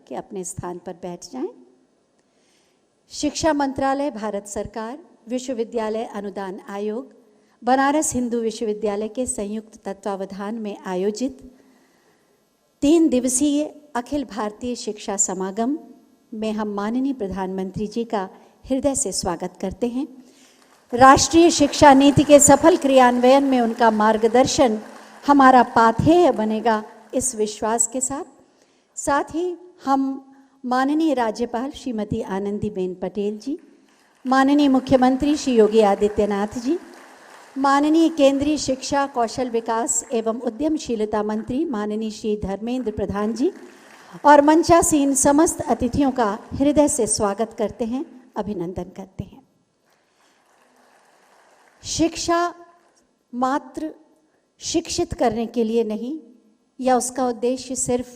कि अपने स्थान पर बैठ जाएं। शिक्षा मंत्रालय, भारत सरकार, विश्वविद्यालय अनुदान आयोग, बनारस हिंदू विश्वविद्यालय के संयुक्त तत्वावधान में आयोजित 3 दिवसीय अखिल भारतीय शिक्षा समागम में हम माननीय प्रधानमंत्री जी का हृदय से स्वागत करते हैं। राष्ट्रीय शिक्षा नीति के सफल क्रियान्वयन में उनका मार्गदर्शन हमारा पाथेय बनेगा, इस विश्वास के साथ ही हम माननीय राज्यपाल श्रीमती आनंदीबेन पटेल जी, माननीय मुख्यमंत्री श्री योगी आदित्यनाथ जी, माननीय केंद्रीय शिक्षा, कौशल विकास एवं उद्यमशीलता मंत्री माननीय श्री धर्मेंद्र प्रधान जी और मंचासीन समस्त अतिथियों का हृदय से स्वागत करते हैं, अभिनंदन करते हैं। शिक्षा मात्र शिक्षित करने के लिए नहीं, या उसका उद्देश्य सिर्फ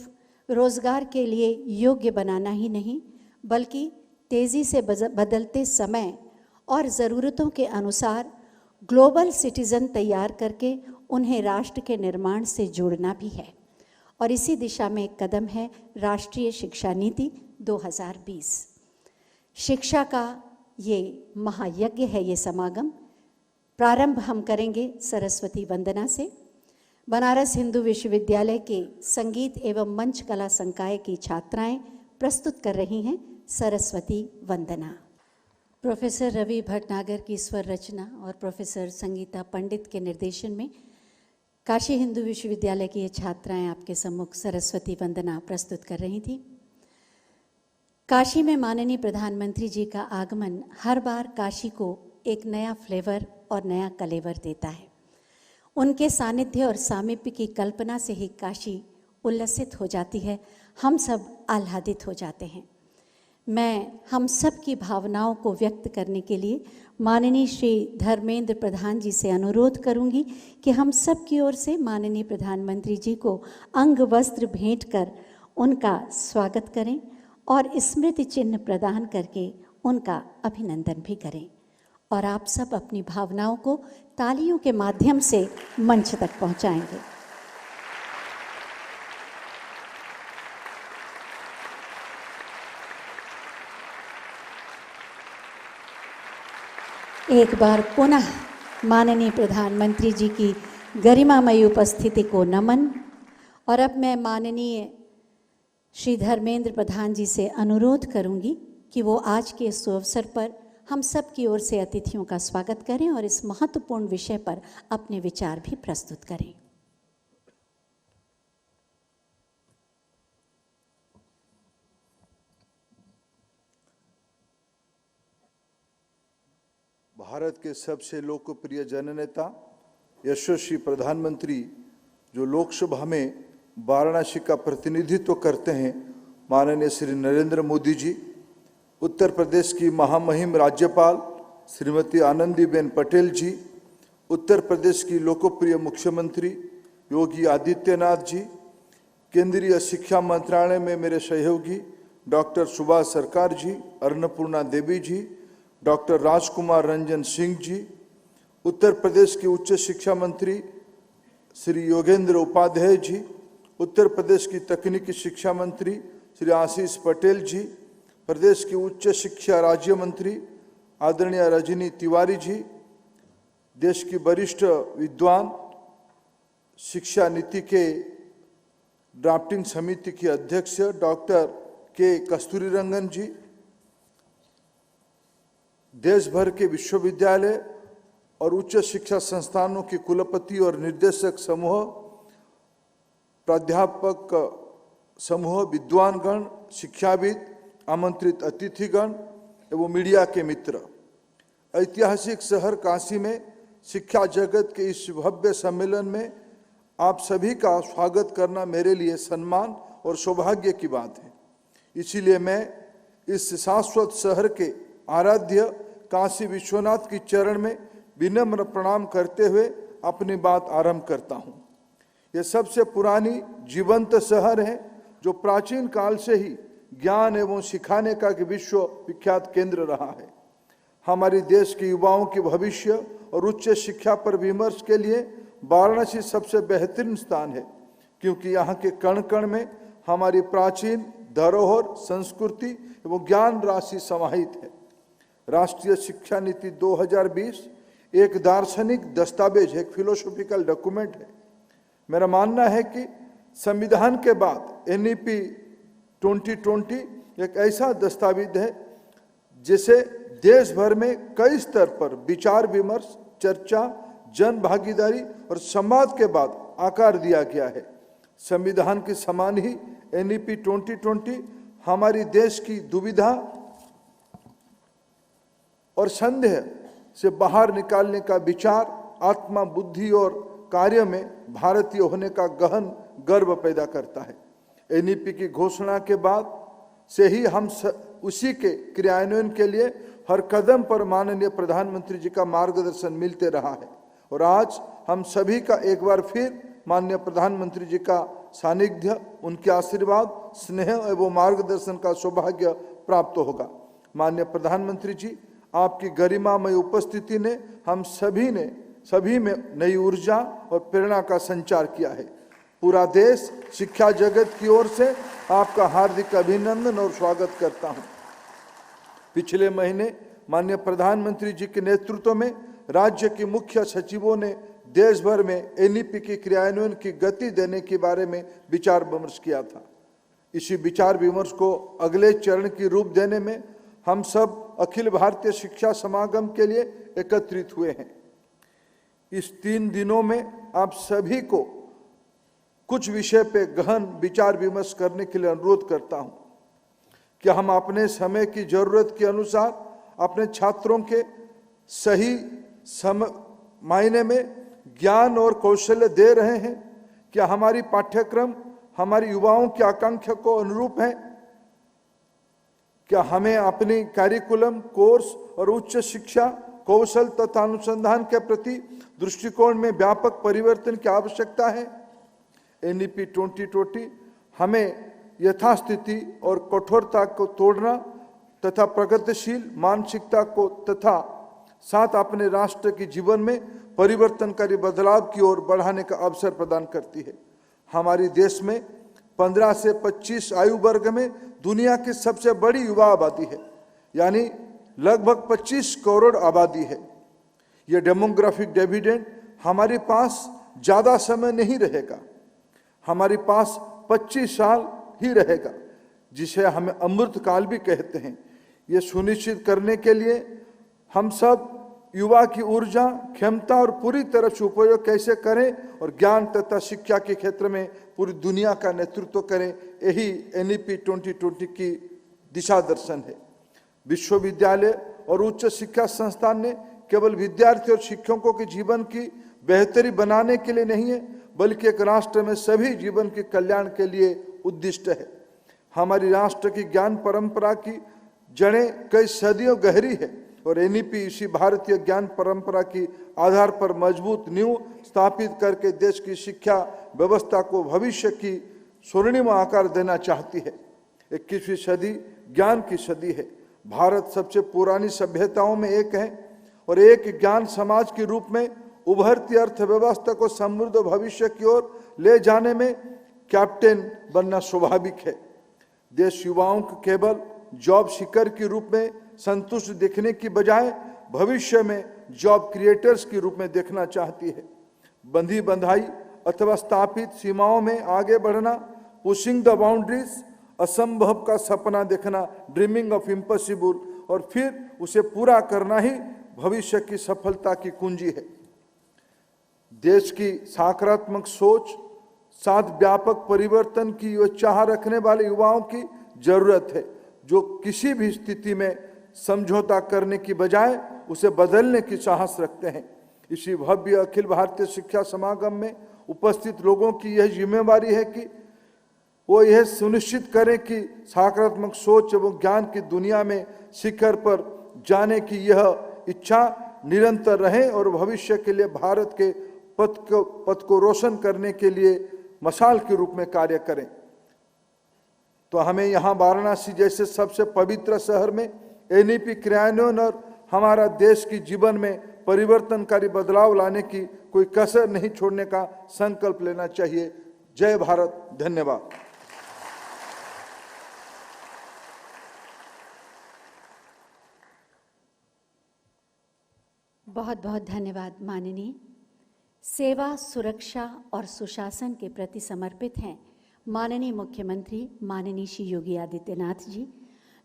रोजगार के लिए योग्य बनाना ही नहीं, बल्कि तेजी से बदलते समय और ज़रूरतों के अनुसार ग्लोबल सिटीज़न तैयार करके उन्हें राष्ट्र के निर्माण से जोड़ना भी है। और इसी दिशा में एक कदम है राष्ट्रीय शिक्षा नीति 2020। शिक्षा का ये महायज्ञ है, ये समागम। प्रारंभ हम करेंगे सरस्वती वंदना से। बनारस हिंदू विश्वविद्यालय के संगीत एवं मंच कला संकाय की छात्राएं प्रस्तुत कर रही हैं सरस्वती वंदना। प्रोफेसर रवि भटनागर की स्वर रचना और प्रोफेसर संगीता पंडित के निर्देशन में काशी हिंदू विश्वविद्यालय की ये छात्राएं आपके सम्मुख सरस्वती वंदना प्रस्तुत कर रही थी। काशी में माननीय प्रधानमंत्री जी का आगमन हर बार काशी को एक नया फ्लेवर और नया कलेवर देता है। उनके सानिध्य और सामीप्य की कल्पना से ही काशी उल्लसित हो जाती है, हम सब आह्लादित हो जाते हैं। मैं हम सब की भावनाओं को व्यक्त करने के लिए माननीय श्री धर्मेंद्र प्रधान जी से अनुरोध करूंगी कि हम सब की ओर से माननीय प्रधानमंत्री जी को अंग वस्त्र भेंट कर उनका स्वागत करें और स्मृति चिन्ह प्रदान करके उनका अभिनंदन भी करें। और आप सब अपनी भावनाओं को तालियों के माध्यम से मंच तक पहुंचाएंगे। एक बार पुनः माननीय प्रधानमंत्री जी की गरिमामयी उपस्थिति को नमन। और अब मैं माननीय श्री धर्मेंद्र प्रधान जी से अनुरोध करूंगी कि वो आज के इस अवसर पर हम सब की ओर से अतिथियों का स्वागत करें और इस महत्वपूर्ण विषय पर अपने विचार भी प्रस्तुत करें। भारत के सबसे लोकप्रिय जननेता यशस्वी प्रधानमंत्री जो लोकसभा में वाराणसी का प्रतिनिधित्व करते हैं, माननीय श्री नरेंद्र मोदी जी, उत्तर प्रदेश की महामहिम राज्यपाल श्रीमती आनंदीबेन पटेल जी, उत्तर प्रदेश की लोकप्रिय मुख्यमंत्री योगी आदित्यनाथ जी, केंद्रीय शिक्षा मंत्रालय में मेरे सहयोगी डॉक्टर सुभाष सरकार जी, अन्नपूर्णा देवी जी, डॉक्टर राजकुमार रंजन सिंह जी, उत्तर प्रदेश के उच्च शिक्षा मंत्री श्री योगेंद्र उपाध्याय जी, उत्तर प्रदेश की तकनीकी शिक्षा मंत्री श्री आशीष पटेल जी, प्रदेश के उच्च शिक्षा राज्य मंत्री आदरणीय रजनी तिवारी जी, देश की वरिष्ठ विद्वान, शिक्षा नीति के ड्राफ्टिंग समिति की अध्यक्ष डॉक्टर के कस्तूरीरंगन जी, देश भर के विश्वविद्यालय और उच्च शिक्षा संस्थानों के कुलपति और निर्देशक समूह, प्राध्यापक समूह, विद्वानगण, शिक्षाविद, आमंत्रित अतिथिगण एवं मीडिया के मित्र, ऐतिहासिक शहर काशी में शिक्षा जगत के इस भव्य सम्मेलन में आप सभी का स्वागत करना मेरे लिए सम्मान और सौभाग्य की बात है। इसीलिए मैं इस शाश्वत शहर के आराध्य काशी विश्वनाथ की चरण में विनम्र प्रणाम करते हुए अपनी बात आरंभ करता हूँ। यह सबसे पुरानी जीवंत शहर है जो प्राचीन काल से ही ज्ञान एवं सिखाने का विश्व विख्यात केंद्र रहा है। हमारे देश के युवाओं के भविष्य और उच्च शिक्षा पर विमर्श के लिए वाराणसी सबसे बेहतरीन स्थान है, क्योंकि यहाँ के कण कण में हमारी प्राचीन धरोहर, संस्कृति एवं ज्ञान राशि समाहित है। राष्ट्रीय शिक्षा नीति 2020 एक दार्शनिक दस्तावेज है, एक फिलोसॉफिकल डॉक्यूमेंट है। मेरा मानना है कि संविधान के बाद एनईपी 2020 एक ऐसा दस्तावेज है जिसे देश भर में कई स्तर पर विचार विमर्श, चर्चा, जन भागीदारी और संवाद के बाद आकार दिया गया है। संविधान के समान ही एनईपी 2020 हमारी देश की दुविधा और संदेह से बाहर निकालने का विचार, आत्मा, बुद्धि और कार्य में भारतीय होने का गहन गर्व पैदा करता है। एनईपी की घोषणा के बाद से ही हम उसी के क्रियान्वयन के लिए हर कदम पर माननीय प्रधानमंत्री जी का मार्गदर्शन मिलते रहा है और आज हम सभी का एक बार फिर माननीय प्रधानमंत्री जी का सानिध्य, उनके आशीर्वाद, स्नेह एवं मार्गदर्शन का सौभाग्य प्राप्त होगा। माननीय प्रधानमंत्री जी, आपकी गरिमामय उपस्थिति ने हम सभी में नई ऊर्जा और प्रेरणा का संचार किया है। पूरा देश शिक्षा जगत की ओर से आपका हार्दिक अभिनंदन और स्वागत करता हूं। पिछले महीने माननीय प्रधानमंत्री जी के नेतृत्व में राज्य के मुख्य सचिवों ने देश भर में एनईपी के क्रियान्वयन की गति देने के बारे में विचार विमर्श किया था। इसी विचार विमर्श को अगले चरण की रूप देने में हम सब अखिल भारतीय शिक्षा समागम के लिए एकत्रित हुए हैं। इस 3 दिनों में आप सभी को कुछ विषय पे गहन विचार विमर्श करने के लिए अनुरोध करता हूं कि हम अपने समय की जरूरत के अनुसार अपने छात्रों के सही मायने में ज्ञान और कौशल्य दे रहे हैं। क्या हमारी पाठ्यक्रम हमारे युवाओं की आकांक्षा को अनुरूप है? क्या हमें अपनी कैरिकुलम, कोर्स और उच्च शिक्षा, कौशल तथा अनुसंधान के प्रति दृष्टिकोण में व्यापक परिवर्तन की आवश्यकता है? एनईपी 2020 हमें यथास्थिति और कठोरता को तोड़ना तथा प्रगतिशील मानसिकता को तथा साथ अपने राष्ट्र के जीवन में परिवर्तनकारी बदलाव की ओर बढ़ाने का अवसर प्रदान करती है। हमारे देश में 15 से 25 आयु वर्ग में दुनिया की सबसे बड़ी युवा आबादी है, यानी लगभग 25 करोड़ आबादी है। यह डेमोग्राफिक डिविडेंड हमारे पास ज़्यादा समय नहीं रहेगा, हमारे पास 25 साल ही रहेगा, जिसे हमें अमृत काल भी कहते हैं। ये सुनिश्चित करने के लिए हम सब युवा की ऊर्जा, क्षमता और पूरी तरह से उपयोग कैसे करें और ज्ञान तथा शिक्षा के क्षेत्र में पूरी दुनिया का नेतृत्व करें, यही एनईपी 2020 की दिशा दर्शन है। विश्वविद्यालय और उच्च शिक्षा संस्थान ने केवल विद्यार्थी और शिक्षकों के जीवन की बेहतरी बनाने के लिए नहीं है, बल्कि एक राष्ट्र में सभी जीवन के कल्याण के लिए उद्दिष्ट है। हमारी राष्ट्र की ज्ञान परंपरा की जड़ें कई सदियों गहरी है और एनईपी इसी भारतीय ज्ञान परंपरा की आधार पर मजबूत नींव स्थापित करके देश की शिक्षा व्यवस्था को भविष्य की स्वर्णिम आकार देना चाहती है। 21वीं सदी ज्ञान की सदी है। भारत सबसे पुरानी सभ्यताओं में एक है और एक ज्ञान समाज के रूप में उभरती अर्थव्यवस्था को समृद्ध भविष्य की ओर ले जाने में कैप्टन बनना स्वाभाविक है। देश युवाओं को केवल जॉब सीकर के रूप में संतुष्ट देखने की बजाय भविष्य में जॉब क्रिएटर्स के रूप में देखना चाहती है। बंधी बंधाई अथवा स्थापित सीमाओं में आगे बढ़ना, पुशिंग द बाउंड्रीज, असंभव का सपना देखना, ड्रीमिंग ऑफ इम्पॉसिबल, और फिर उसे पूरा करना ही भविष्य की सफलता की कुंजी है। देश की सकारात्मक सोच साथ व्यापक परिवर्तन की चाह रखने वाले युवाओं की जरूरत है, जो किसी भी स्थिति में समझौता करने की बजाय उसे बदलने की साहस रखते हैं। इसी भव्य अखिल भारतीय शिक्षा समागम में उपस्थित लोगों की यह जिम्मेवारी है कि वो यह सुनिश्चित करें कि सकारात्मक सोच एवं ज्ञान की दुनिया में शिखर पर जाने की यह इच्छा निरंतर रहे और भविष्य के लिए भारत के पथ को रोशन करने के लिए मशाल के रूप में कार्य करें। तो हमें यहाँ वाराणसी जैसे सबसे पवित्र शहर में एनईपी क्रियान्वयन और हमारा देश की जीवन में परिवर्तनकारी बदलाव लाने की कोई कसर नहीं छोड़ने का संकल्प लेना चाहिए। जय भारत, धन्यवाद। बहुत बहुत धन्यवाद माननीय। सेवा, सुरक्षा और सुशासन के प्रति समर्पित हैं माननीय मुख्यमंत्री माननीय श्री योगी आदित्यनाथ जी,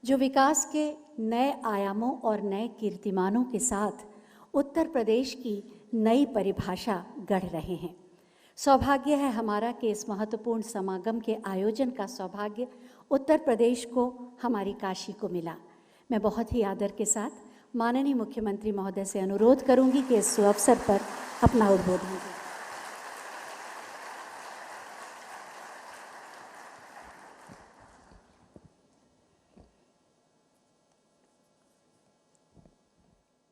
जो विकास के नए आयामों और नए कीर्तिमानों के साथ उत्तर प्रदेश की नई परिभाषा गढ़ रहे हैं। सौभाग्य है हमारा कि इस महत्वपूर्ण समागम के आयोजन का सौभाग्य उत्तर प्रदेश को, हमारी काशी को मिला। मैं बहुत ही आदर के साथ माननीय मुख्यमंत्री महोदय से अनुरोध करूंगी कि इस अवसर पर अपना उद्बोधन दें।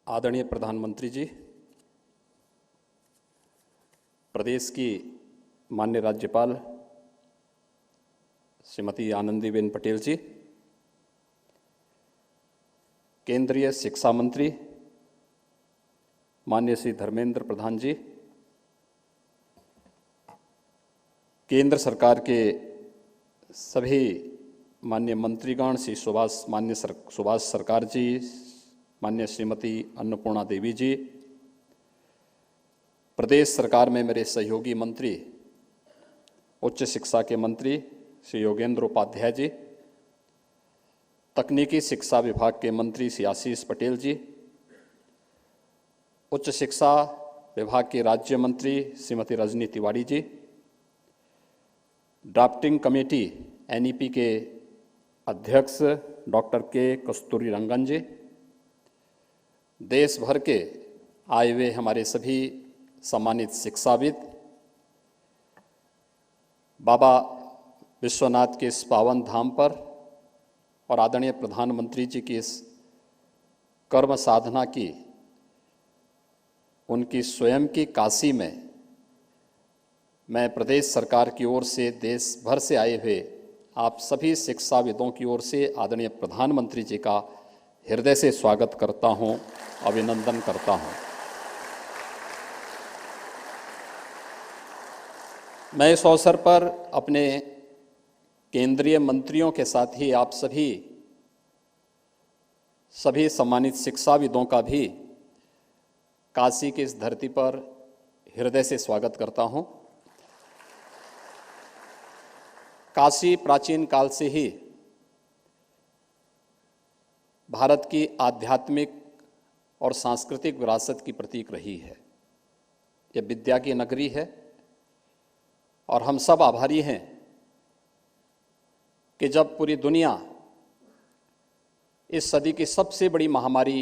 आदरणीय प्रधानमंत्री जी, प्रदेश की माननीय राज्यपाल श्रीमती आनंदीबेन पटेल जी, केंद्रीय शिक्षा मंत्री माननीय श्री धर्मेंद्र प्रधान जी, केंद्र सरकार के सभी माननीय मंत्रीगण श्री सुभाष सरकार जी, माननीय श्रीमती अन्नपूर्णा देवी जी, प्रदेश सरकार में मेरे सहयोगी मंत्री उच्च शिक्षा के मंत्री श्री योगेंद्र उपाध्याय जी, तकनीकी शिक्षा विभाग के मंत्री श्री आशीष पटेल जी, उच्च शिक्षा विभाग के राज्य मंत्री Shrimati Rajni Tiwari ji, drafting committee NEP के अध्यक्ष डॉक्टर के कस्तूरी रंगन जी, देश भर के आए हुए हमारे सभी सम्मानित शिक्षाविद, बाबा विश्वनाथ के इस पावन धाम पर और आदरणीय प्रधानमंत्री जी की इस कर्म साधना की, उनकी स्वयं की काशी में मैं प्रदेश सरकार की ओर से, देश भर से आए हुए आप सभी शिक्षाविदों की ओर से आदरणीय प्रधानमंत्री जी का हृदय से स्वागत करता हूं, अभिनंदन करता हूं। मैं इस अवसर पर अपने केंद्रीय मंत्रियों के साथ ही आप सभी सम्मानित शिक्षाविदों का भी काशी की इस धरती पर हृदय से स्वागत करता हूं। काशी प्राचीन काल से ही भारत की आध्यात्मिक और सांस्कृतिक विरासत की प्रतीक रही है। यह विद्या की नगरी है और हम सब आभारी हैं कि जब पूरी दुनिया इस सदी की सबसे बड़ी महामारी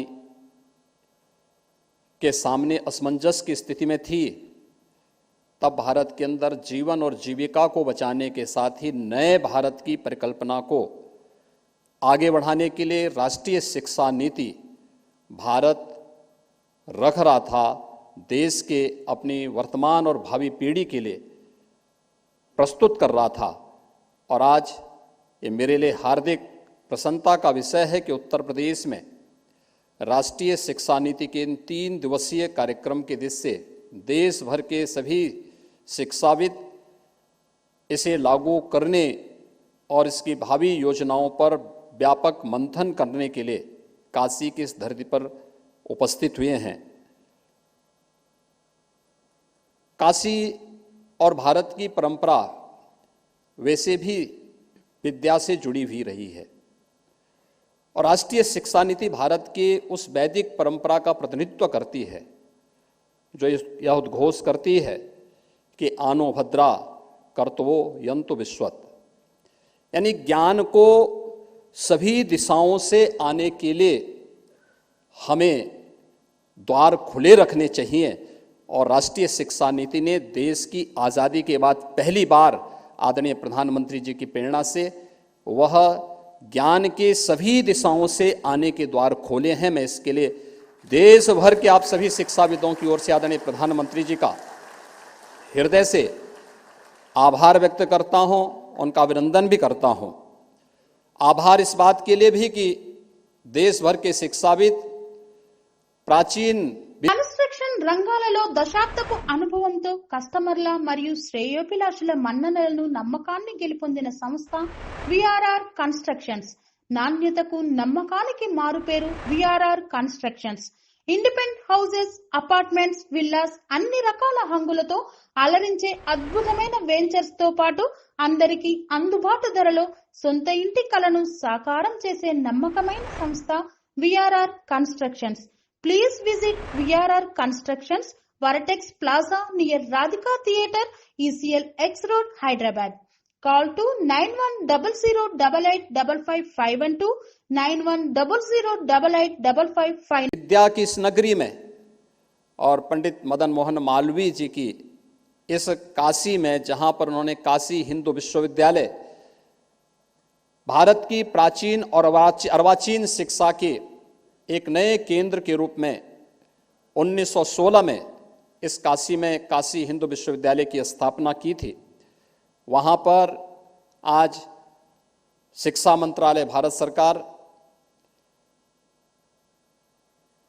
के सामने असमंजस की स्थिति में थी, तब भारत के अंदर जीवन और जीविका को बचाने के साथ ही नए भारत की परिकल्पना को आगे बढ़ाने के लिए राष्ट्रीय शिक्षा नीति भारत रख रहा था, देश के अपनी वर्तमान और भावी पीढ़ी के लिए प्रस्तुत कर रहा था। और आज ये मेरे लिए हार्दिक प्रसन्नता का विषय है कि उत्तर प्रदेश में राष्ट्रीय शिक्षा नीति के इन 3 दिवसीय कार्यक्रम के दृष्टि से देश भर के सभी शिक्षाविद इसे लागू करने और इसकी भावी योजनाओं पर व्यापक मंथन करने के लिए काशी की इस धरती पर उपस्थित हुए हैं। काशी और भारत की परंपरा वैसे भी विद्या से जुड़ी हुई रही है और राष्ट्रीय शिक्षा नीति भारत के उस वैदिक परंपरा का प्रतिनिधित्व करती है जो यह उद्घोष करती है कि आनो भद्रा कर्तवो यंतु विश्वत, यानी ज्ञान को सभी दिशाओं से आने के लिए हमें द्वार खुले रखने चाहिए। और राष्ट्रीय शिक्षा नीति ने देश की आज़ादी के बाद पहली बार आदरणीय प्रधानमंत्री जी की प्रेरणा से वह ज्ञान के सभी दिशाओं से आने के द्वार खोले हैं। मैं इसके लिए देश भर के आप सभी शिक्षाविदों की ओर से आदरणीय प्रधानमंत्री जी का हृदय से आभार व्यक्त करता हूं, उनका अभिनंदन भी करता हूं। आभार इस बात के लिए भी कि देश भर के शिक्षाविद प्राचीन కన్స్ట్రక్షన్ రంగాలలో దశాబ్దపు అనుభవంతో కస్టమర్ల మరియు శ్రేయోభిలాషుల మన్ననలను నమ్మకాన్ని గెలుపొందిన సంస్థ విఆర్ఆర్ కన్స్ట్రక్షన్స్. నాణ్యతకు నమ్మకానికి మారుపేరు VRR constructions. Independent houses, apartments, villas అన్ని రకాల హంగులతో అలరించే అద్భుతమైన వెంచర్స్ తో పాటు అందరికీ అందుబాటు ధరలో సొంత ఇంటి కలను సాకారం చేసే నమ్మకమైన సంస్థ VRR constructions. Please visit VRR constructions, Varatex Plaza near Radhika Theatre, ECL X Road, Hyderabad. Call to 9100885552, 9100885552. विद्या की इस नगरी में और पंडित मदन मोहन मालवीय जी की इस काशी में, जहां पर उन्होंने काशी हिंदू विश्वविद्यालय भारत की प्राचीन और अर्वाचीन शिक्षा के एक नए केंद्र के रूप में 1916 में इस काशी में काशी हिंदू विश्वविद्यालय की स्थापना की थी। वहाँ पर आज शिक्षा मंत्रालय, भारत सरकार,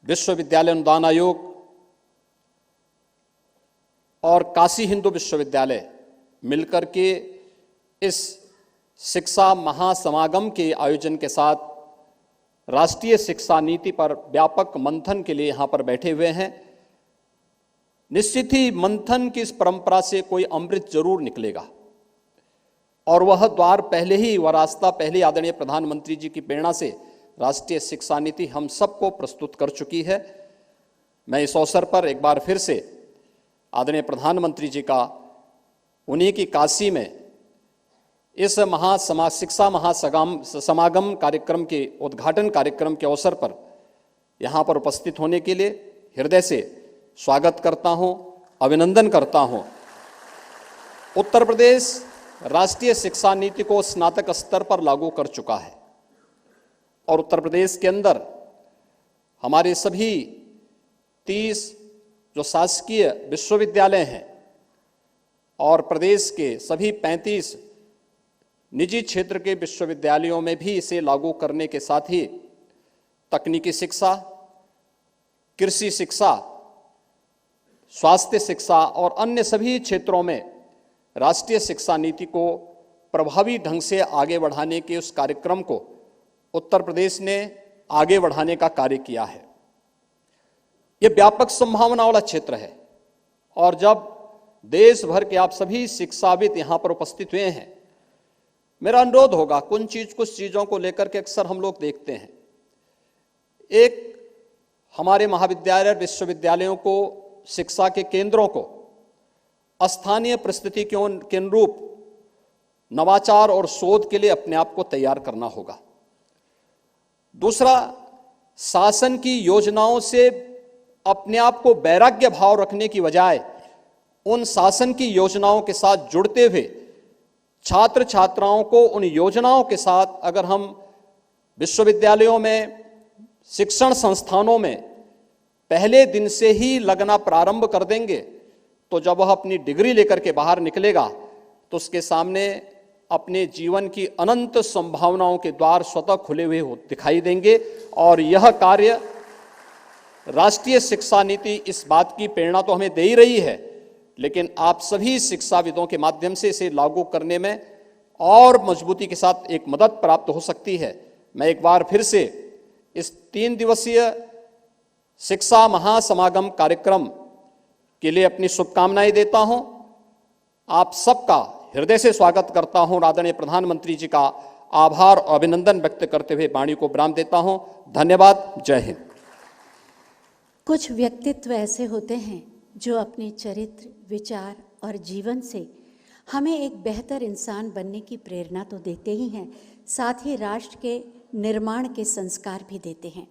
विश्वविद्यालय अनुदान आयोग और काशी हिंदू विश्वविद्यालय मिलकर के इस शिक्षा महासमागम के आयोजन के साथ राष्ट्रीय शिक्षा नीति पर व्यापक मंथन के लिए यहाँ पर बैठे हुए हैं। निश्चित ही मंथन की इस परंपरा से कोई अमृत जरूर निकलेगा और वह द्वार पहले ही, वह रास्ता पहले आदरणीय प्रधानमंत्री जी की प्रेरणा से राष्ट्रीय शिक्षा नीति हम सबको प्रस्तुत कर चुकी है। मैं इस अवसर पर एक बार फिर से आदरणीय प्रधानमंत्री जी का उन्हीं की काशी में इस शिक्षा महासमागम कार्यक्रम के उद्घाटन कार्यक्रम के अवसर पर यहाँ पर उपस्थित होने के लिए हृदय से स्वागत करता हूँ, अभिनंदन करता हूँ। उत्तर प्रदेश राष्ट्रीय शिक्षा नीति को स्नातक स्तर पर लागू कर चुका है और उत्तर प्रदेश के अंदर हमारे सभी 30 जो शासकीय विश्वविद्यालय हैं और प्रदेश के सभी 35 निजी क्षेत्र के विश्वविद्यालयों में भी इसे लागू करने के साथ ही तकनीकी शिक्षा, कृषि शिक्षा, स्वास्थ्य शिक्षा और अन्य सभी क्षेत्रों में राष्ट्रीय शिक्षा नीति को प्रभावी ढंग से आगे बढ़ाने के उस कार्यक्रम को उत्तर प्रदेश ने आगे बढ़ाने का कार्य किया है। ये व्यापक संभावना वाला क्षेत्र है और जब देश भर के आप सभी शिक्षाविद यहाँ पर उपस्थित हुए हैं, मेरा अनुरोध होगा, कुछ चीज़ों को लेकर के अक्सर हम लोग देखते हैं। एक, हमारे महाविद्यालय विश्वविद्यालयों को, शिक्षा के केंद्रों को स्थानीय परिस्थितियों के अनुरूप नवाचार और शोध के लिए अपने आप को तैयार करना होगा। दूसरा, शासन की योजनाओं से अपने आप को वैराग्य भाव रखने की बजाय उन शासन की योजनाओं के साथ जुड़ते हुए छात्र छात्राओं को उन योजनाओं के साथ, अगर हम विश्वविद्यालयों में, शिक्षण संस्थानों में पहले दिन से ही लगना प्रारंभ कर देंगे तो जब वह अपनी डिग्री लेकर के बाहर निकलेगा तो उसके सामने अपने जीवन की अनंत संभावनाओं के द्वार स्वतः खुले हुए दिखाई देंगे। और यह कार्य राष्ट्रीय शिक्षा नीति इस बात की प्रेरणा तो हमें दे ही रही है, लेकिन आप सभी शिक्षाविदों के माध्यम से इसे लागू करने में और मजबूती के साथ एक मदद प्राप्त हो सकती है। मैं एक बार फिर से इस 3 दिवसीय शिक्षा महासमागम कार्यक्रम के लिए अपनी शुभकामनाएं देता हूं। आप सबका हृदय से स्वागत करता हूं और आदरणीय प्रधानमंत्री जी का आभार और अभिनंदन व्यक्त करते हुए वाणी को विराम देता हूं। धन्यवाद। जय हिंद। कुछ व्यक्तित्व ऐसे होते हैं जो अपने चरित्र, विचार और जीवन से हमें एक बेहतर इंसान बनने की प्रेरणा तो देते ही हैं, साथ ही राष्ट्र के निर्माण के संस्कार भी देते हैं,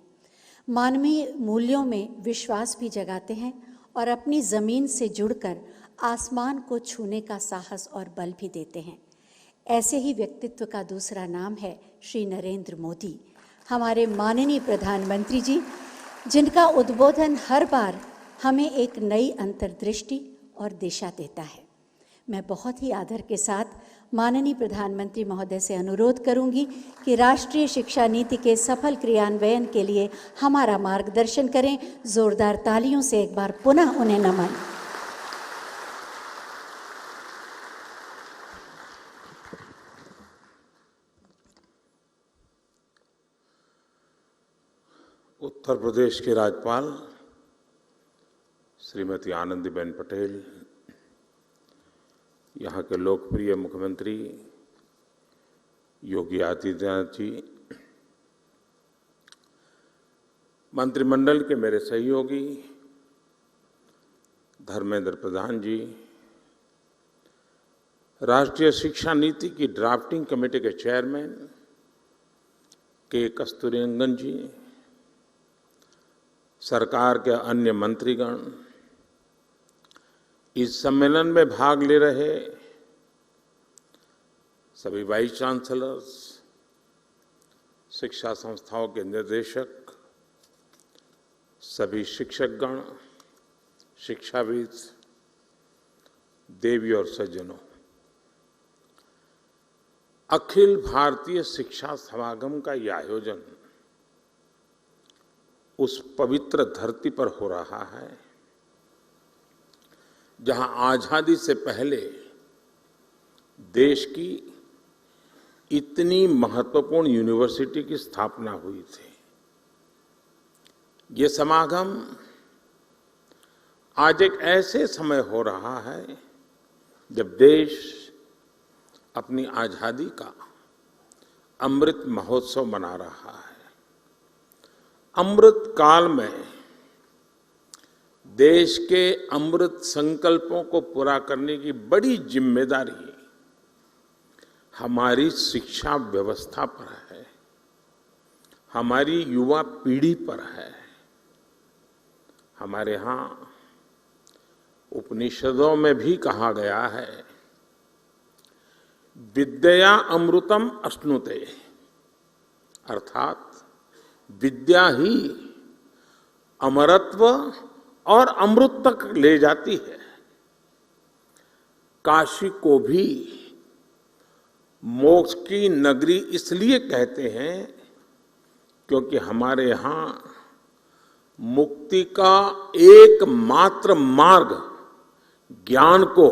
मानवीय मूल्यों में विश्वास भी जगाते हैं और अपनी ज़मीन से जुड़कर आसमान को छूने का साहस और बल भी देते हैं। ऐसे ही व्यक्तित्व का दूसरा नाम है श्री नरेंद्र मोदी, हमारे माननीय प्रधानमंत्री जी, जिनका उद्बोधन हर बार हमें एक नई अंतर्दृष्टि और दिशा देता है। मैं बहुत ही आदर के साथ माननीय प्रधानमंत्री महोदय से अनुरोध करूंगी कि राष्ट्रीय शिक्षा नीति के सफल क्रियान्वयन के लिए हमारा मार्गदर्शन करें। जोरदार तालियों से एक बार पुनः उन्हें नमन। उत्तर प्रदेश के राज्यपाल श्रीमती आनंदीबेन पटेल, यहाँ के लोकप्रिय मुख्यमंत्री योगी आदित्यनाथ जी, मंत्रिमंडल के मेरे सहयोगी धर्मेंद्र प्रधान जी, राष्ट्रीय शिक्षा नीति की ड्राफ्टिंग कमेटी के चेयरमैन के कस्तूरीरंगन जी, सरकार के अन्य मंत्रीगण, इस सम्मेलन में भाग ले रहे सभी वाइस चांसलर्स, शिक्षा संस्थाओं के निर्देशक, सभी शिक्षकगण, शिक्षाविद, देवी और सज्जनों, अखिल भारतीय शिक्षा समागम का यह आयोजन उस पवित्र धरती पर हो रहा है जहां आजादी से पहले देश की इतनी महत्वपूर्ण यूनिवर्सिटी की स्थापना हुई थी। ये समागम आज एक ऐसे समय हो रहा है जब देश अपनी आजादी का अमृत महोत्सव मना रहा है। अमृत काल में देश के अमृत संकल्पों को पूरा करने की बड़ी जिम्मेदारी हमारी शिक्षा व्यवस्था पर है, हमारी युवा पीढ़ी पर है। हमारे यहाँ उपनिषदों में भी कहा गया है, विद्या अमृतम अश्नुते, अर्थात विद्या ही अमरत्व और अमृत तक ले जाती है। काशी को भी मोक्ष की नगरी इसलिए कहते हैं क्योंकि हमारे यहाँ मुक्ति का एकमात्र मार्ग ज्ञान को,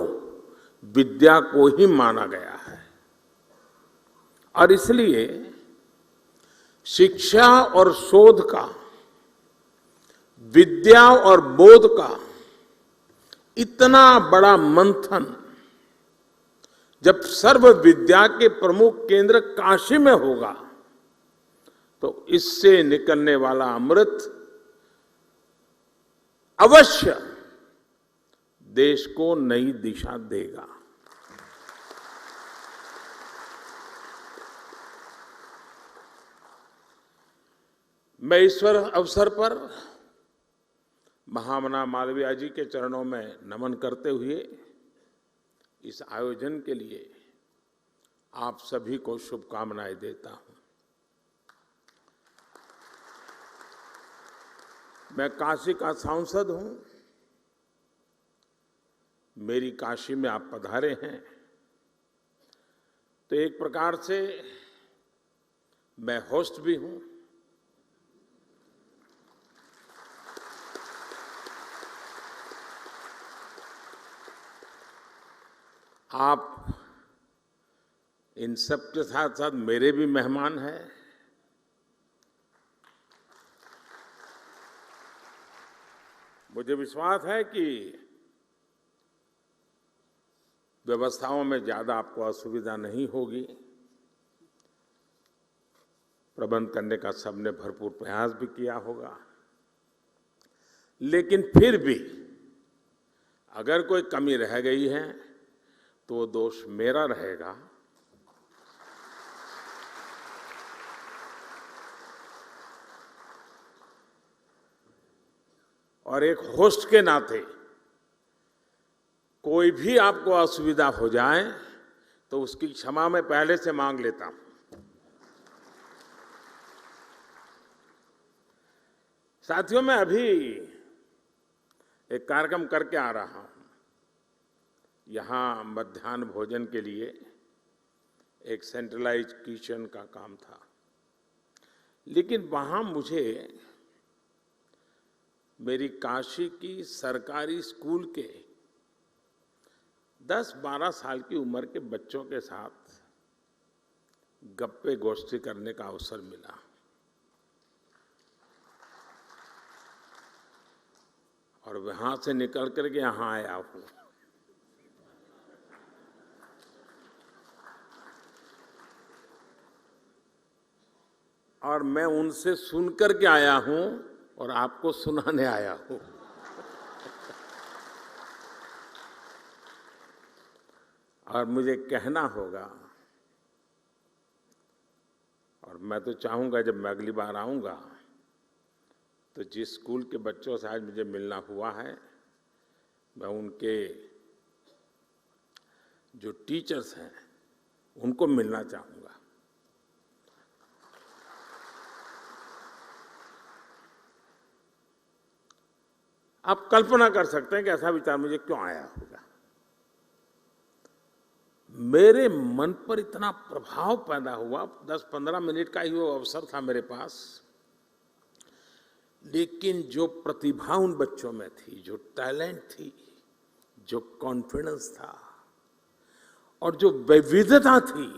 विद्या को ही माना गया है। और इसलिए शिक्षा और शोध का, विद्या और बोध का इतना बड़ा मंथन जब सर्व विद्या के प्रमुख केंद्र काशी में होगा तो इससे निकलने वाला अमृत अवश्य देश को नई दिशा देगा। मैं इस अवसर पर महामना मालवीय जी के चरणों में नमन करते हुए इस आयोजन के लिए आप सभी को शुभकामनाएं देता हूं। मैं काशी का सांसद हूं। मेरी काशी में आप पधारे हैं तो एक प्रकार से मैं होस्ट भी हूं। आप इन सब के साथ साथ मेरे भी मेहमान हैं। मुझे विश्वास है कि व्यवस्थाओं में ज्यादा आपको असुविधा नहीं होगी। प्रबंध करने का सबने भरपूर प्रयास भी किया होगा, लेकिन फिर भी अगर कोई कमी रह गई है तो वो दोष मेरा रहेगा। और एक होस्ट के नाते कोई भी आपको असुविधा हो जाए तो उसकी क्षमा मैं पहले से मांग लेता हूं। साथियों, मैं अभी एक कार्यक्रम करके आ रहा हूं। यहाँ मध्याह्न भोजन के लिए एक सेंट्रलाइज्ड किचन का काम था, लेकिन वहाँ मुझे मेरी काशी की सरकारी स्कूल के 10-12 साल की उम्र के बच्चों के साथ गप्पे गोष्ठी करने का अवसर मिला। और वहां से निकल करके यहां आया हूं। और मैं उनसे सुन करके आया हूं और आपको सुनाने आया हूं। और मुझे कहना होगा, और मैं तो चाहूंगा जब मैं अगली बार आऊंगा तो जिस स्कूल के बच्चों से आज मुझे मिलना हुआ है, मैं उनके जो टीचर्स हैं उनको मिलना चाहूंगा। आप कल्पना कर सकते हैं कि ऐसा विचार मुझे क्यों आया होगा। मेरे मन पर इतना प्रभाव पैदा हुआ, 10-15 मिनट का ही वो अवसर था मेरे पास, लेकिन जो प्रतिभा उन बच्चों में थी, जो टैलेंट थी, जो कॉन्फिडेंस था और जो विविधता थी,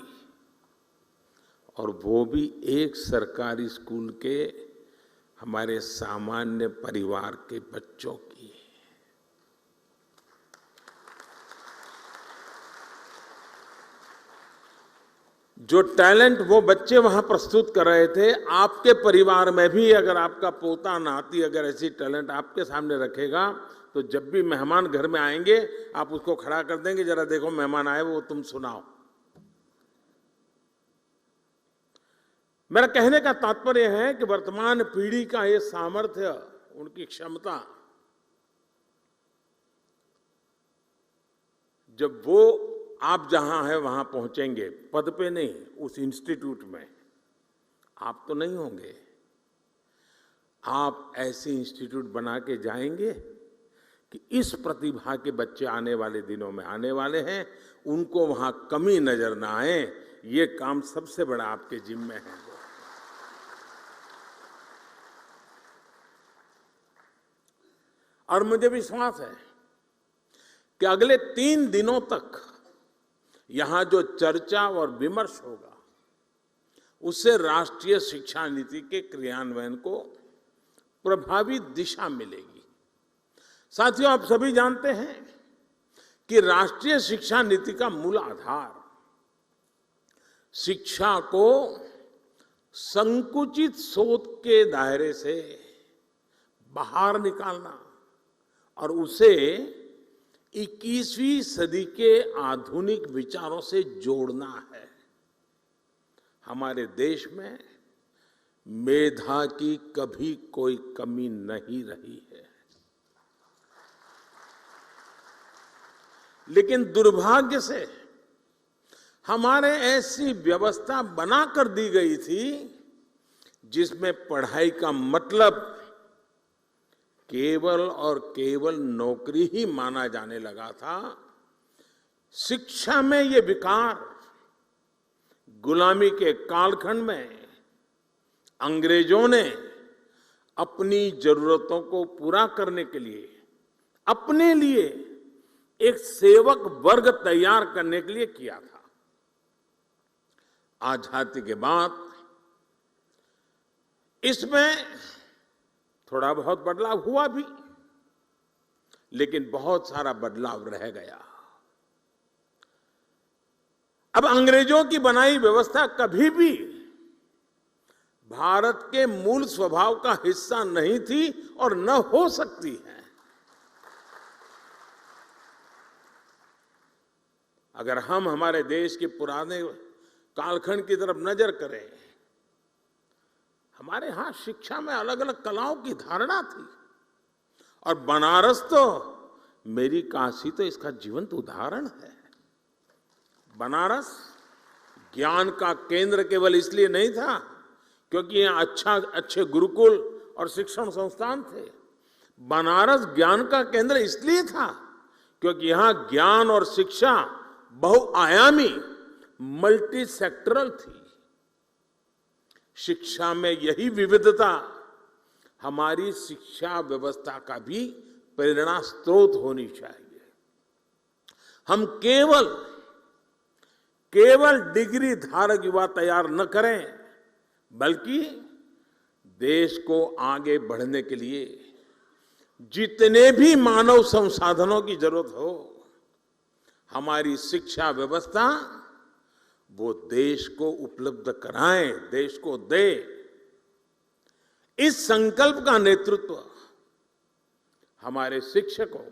और वो भी एक सरकारी स्कूल के हमारे सामान्य परिवार के बच्चों की। जो टैलेंट वो बच्चे वहां प्रस्तुत कर रहे थे, आपके परिवार में भी अगर आपका पोता नाती अगर ऐसी टैलेंट आपके सामने रखेगा, तो जब भी मेहमान घर में आएंगे आप उसको खड़ा कर देंगे, जरा देखो मेहमान आए वो तुम सुनाओ। मेरा कहने का तात्पर्य है कि वर्तमान पीढ़ी का ये सामर्थ्य, उनकी क्षमता, जब वो आप जहां हैं वहां पहुंचेंगे, पद पे नहीं, उस इंस्टीट्यूट में, आप तो नहीं होंगे, आप ऐसे इंस्टीट्यूट बना के जाएंगे कि इस प्रतिभा के बच्चे आने वाले दिनों में आने वाले हैं, उनको वहां कमी नजर ना आए। ये काम सबसे बड़ा आपके जिम्मे है। और मुझे विश्वास है कि अगले 3 दिनों तक यहां जो चर्चा और विमर्श होगा, उससे राष्ट्रीय शिक्षा नीति के क्रियान्वयन को प्रभावी दिशा मिलेगी। साथियों, आप सभी जानते हैं कि राष्ट्रीय शिक्षा नीति का मूल आधार शिक्षा को संकुचित सोच के दायरे से बाहर निकालना और उसे 21वीं सदी के आधुनिक विचारों से जोड़ना है। हमारे देश में मेधा की कभी कोई कमी नहीं रही है, लेकिन दुर्भाग्य से हमारे ऐसी व्यवस्था बनाकर दी गई थी जिसमें पढ़ाई का मतलब केवल और केवल नौकरी ही माना जाने लगा था। शिक्षा में ये विकार गुलामी के कालखंड में अंग्रेजों ने अपनी जरूरतों को पूरा करने के लिए अपने लिए एक सेवक वर्ग तैयार करने के लिए किया था। आजादी के बाद इसमें थोड़ा बहुत बदलाव हुआ भी, लेकिन बहुत सारा बदलाव रह गया। अब अंग्रेजों की बनाई व्यवस्था कभी भी भारत के मूल स्वभाव का हिस्सा नहीं थी और न हो सकती है। अगर हम हमारे देश के पुराने कालखंड की तरफ नजर करें, हमारे यहां शिक्षा में अलग अलग कलाओं की धारणा थी, और बनारस तो, मेरी काशी तो इसका जीवंत उदाहरण है। बनारस ज्ञान का केंद्र केवल इसलिए नहीं था क्योंकि यहाँ अच्छे गुरुकुल और शिक्षण संस्थान थे। बनारस ज्ञान का केंद्र इसलिए था क्योंकि यहाँ ज्ञान और शिक्षा बहुआयामी, मल्टी सेक्टरल थी। शिक्षा में यही विविधता हमारी शिक्षा व्यवस्था का भी प्रेरणा स्रोत होनी चाहिए। हम केवल डिग्री धारक युवा तैयार न करें, बल्कि देश को आगे बढ़ने के लिए जितने भी मानव संसाधनों की जरूरत हो, हमारी शिक्षा व्यवस्था वो देश को उपलब्ध कराए, देश को दे। इस संकल्प का नेतृत्व हमारे शिक्षकों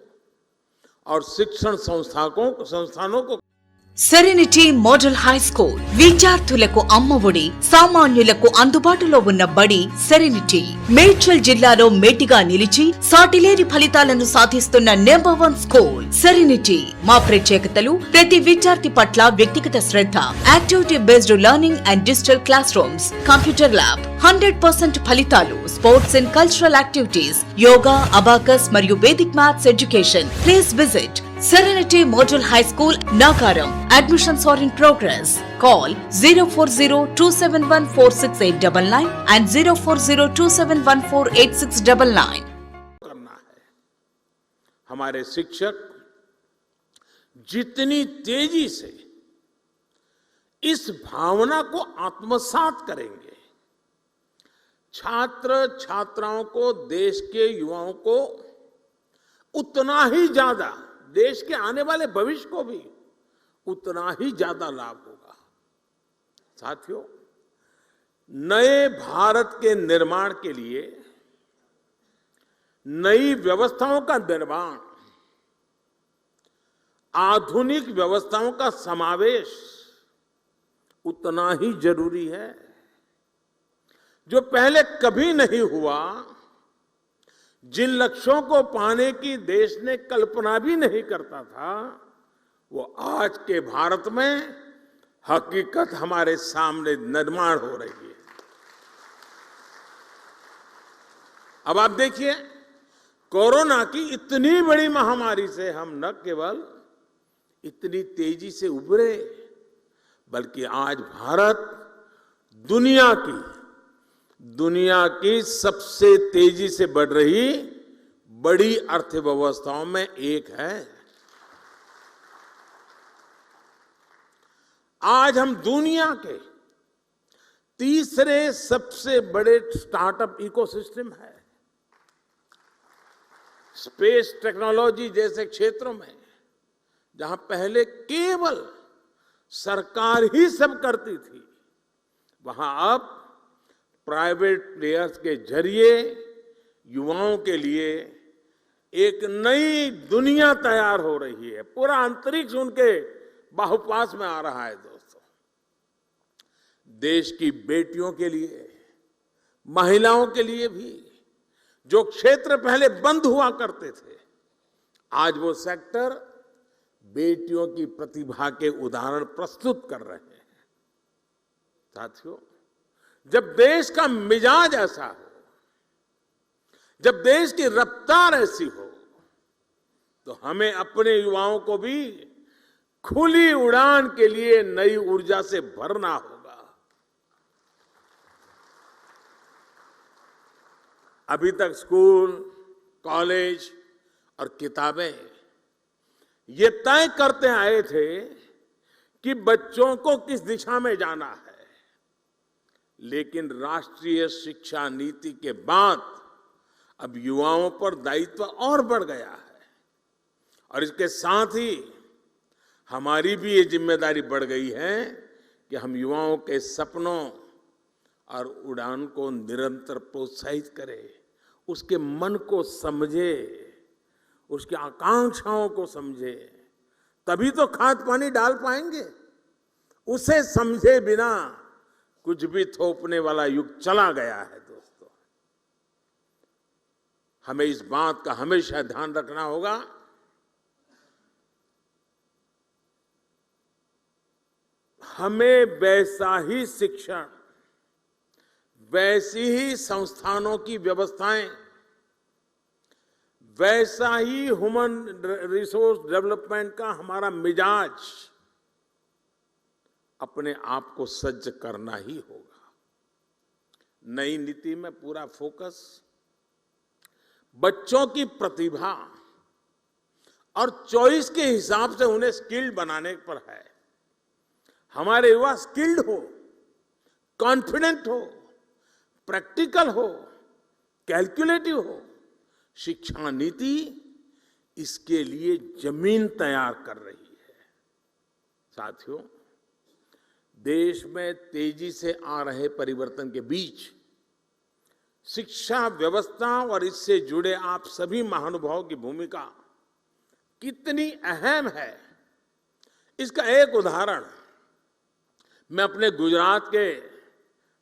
और शिक्षण संस्थानों को సెరెనిటీ మోడల్ హై స్కూల్ విద్యార్థులకు అమ్మఒడి, సామాన్యులకు అందుబాటులో ఉన్న బడి సెరెనిటీ. మేడ్చల్ జిల్లాలో మేటిగా నిలిచి సాటిలేని ఫలితాలను సాధిస్తున్న నంబర్ 1 స్కూల్ సెరెనిటీ. మా ప్రత్యేకతలు ప్రతి విద్యార్థి పట్ల వ్యక్తిగత శ్రద్ధ, activity based learning and digital classrooms, computer lab, 100% ఫలితాలు, sports and cultural activities, yoga, abacus మరియు Vedic maths education. Please visit Serenity Model High School, Nagaram. Admissions are in progress. Call 04027146899 and 04027148699. करना है। हमारे शिक्षक जितनी तेजी से इस भावना को आत्मसात करेंगे, छात्र छात्राओं को, देश के युवाओं को उतना ही ज्यादा, देश के आने वाले भविष्य को भी उतना ही ज्यादा लाभ होगा। साथियों, नए भारत के निर्माण के लिए नई व्यवस्थाओं का निर्माण, आधुनिक व्यवस्थाओं का समावेश उतना ही जरूरी है। जो पहले कभी नहीं हुआ, जिन लक्ष्यों को पाने की देश ने कल्पना भी नहीं करता था, वो आज के भारत में हकीकत हमारे सामने निर्माण हो रही है। अब आप देखिए, कोरोना की इतनी बड़ी महामारी से हम न केवल इतनी तेजी से उभरे, बल्कि आज भारत दुनिया की सबसे तेजी से बढ़ रही बड़ी अर्थव्यवस्थाओं में एक है। आज हम दुनिया के तीसरे सबसे बड़े स्टार्टअप इकोसिस्टम है। स्पेस टेक्नोलॉजी जैसे क्षेत्रों में, जहां पहले केवल सरकार ही सब करती थी, वहां अब प्राइवेट प्लेयर्स के जरिए युवाओं के लिए एक नई दुनिया तैयार हो रही है। पूरा अंतरिक्ष उनके बाहुपास में आ रहा है। दोस्तों, देश की बेटियों के लिए, महिलाओं के लिए भी जो क्षेत्र पहले बंद हुआ करते थे, आज वो सेक्टर बेटियों की प्रतिभा के उदाहरण प्रस्तुत कर रहे हैं। साथियों, जब देश का मिजाज ऐसा हो, जब देश की रफ्तार ऐसी हो, तो हमें अपने युवाओं को भी खुली उड़ान के लिए नई ऊर्जा से भरना होगा। अभी तक स्कूल, कॉलेज और किताबें ये तय करते आए थे कि बच्चों को किस दिशा में जाना है, लेकिन राष्ट्रीय शिक्षा नीति के बाद अब युवाओं पर दायित्व और बढ़ गया है, और इसके साथ ही हमारी भी ये जिम्मेदारी बढ़ गई है कि हम युवाओं के सपनों और उड़ान को निरंतर प्रोत्साहित करें, उसके मन को समझे, उसकी आकांक्षाओं को समझे, तभी तो खाद पानी डाल पाएंगे। उसे समझे बिना कुछ भी थोपने वाला युग चला गया है। दोस्तों, हमें इस बात का हमेशा ध्यान रखना होगा, हमें वैसा ही शिक्षण, वैसी ही संस्थानों की व्यवस्थाएं, वैसा ही ह्यूमन रिसोर्स डेवलपमेंट का हमारा मिजाज अपने आप को सज्ज करना ही होगा। नई नीति में पूरा फोकस बच्चों की प्रतिभा और चॉइस के हिसाब से उन्हें स्किल्ड बनाने पर है। हमारे युवा स्किल्ड हो, कॉन्फिडेंट हो, प्रैक्टिकल हो, कैलकुलेटिव हो, शिक्षा नीति इसके लिए जमीन तैयार कर रही है। साथियों, देश में तेजी से आ रहे परिवर्तन के बीच शिक्षा व्यवस्था और इससे जुड़े आप सभी महानुभावों की भूमिका कितनी अहम है, इसका एक उदाहरण मैं अपने गुजरात के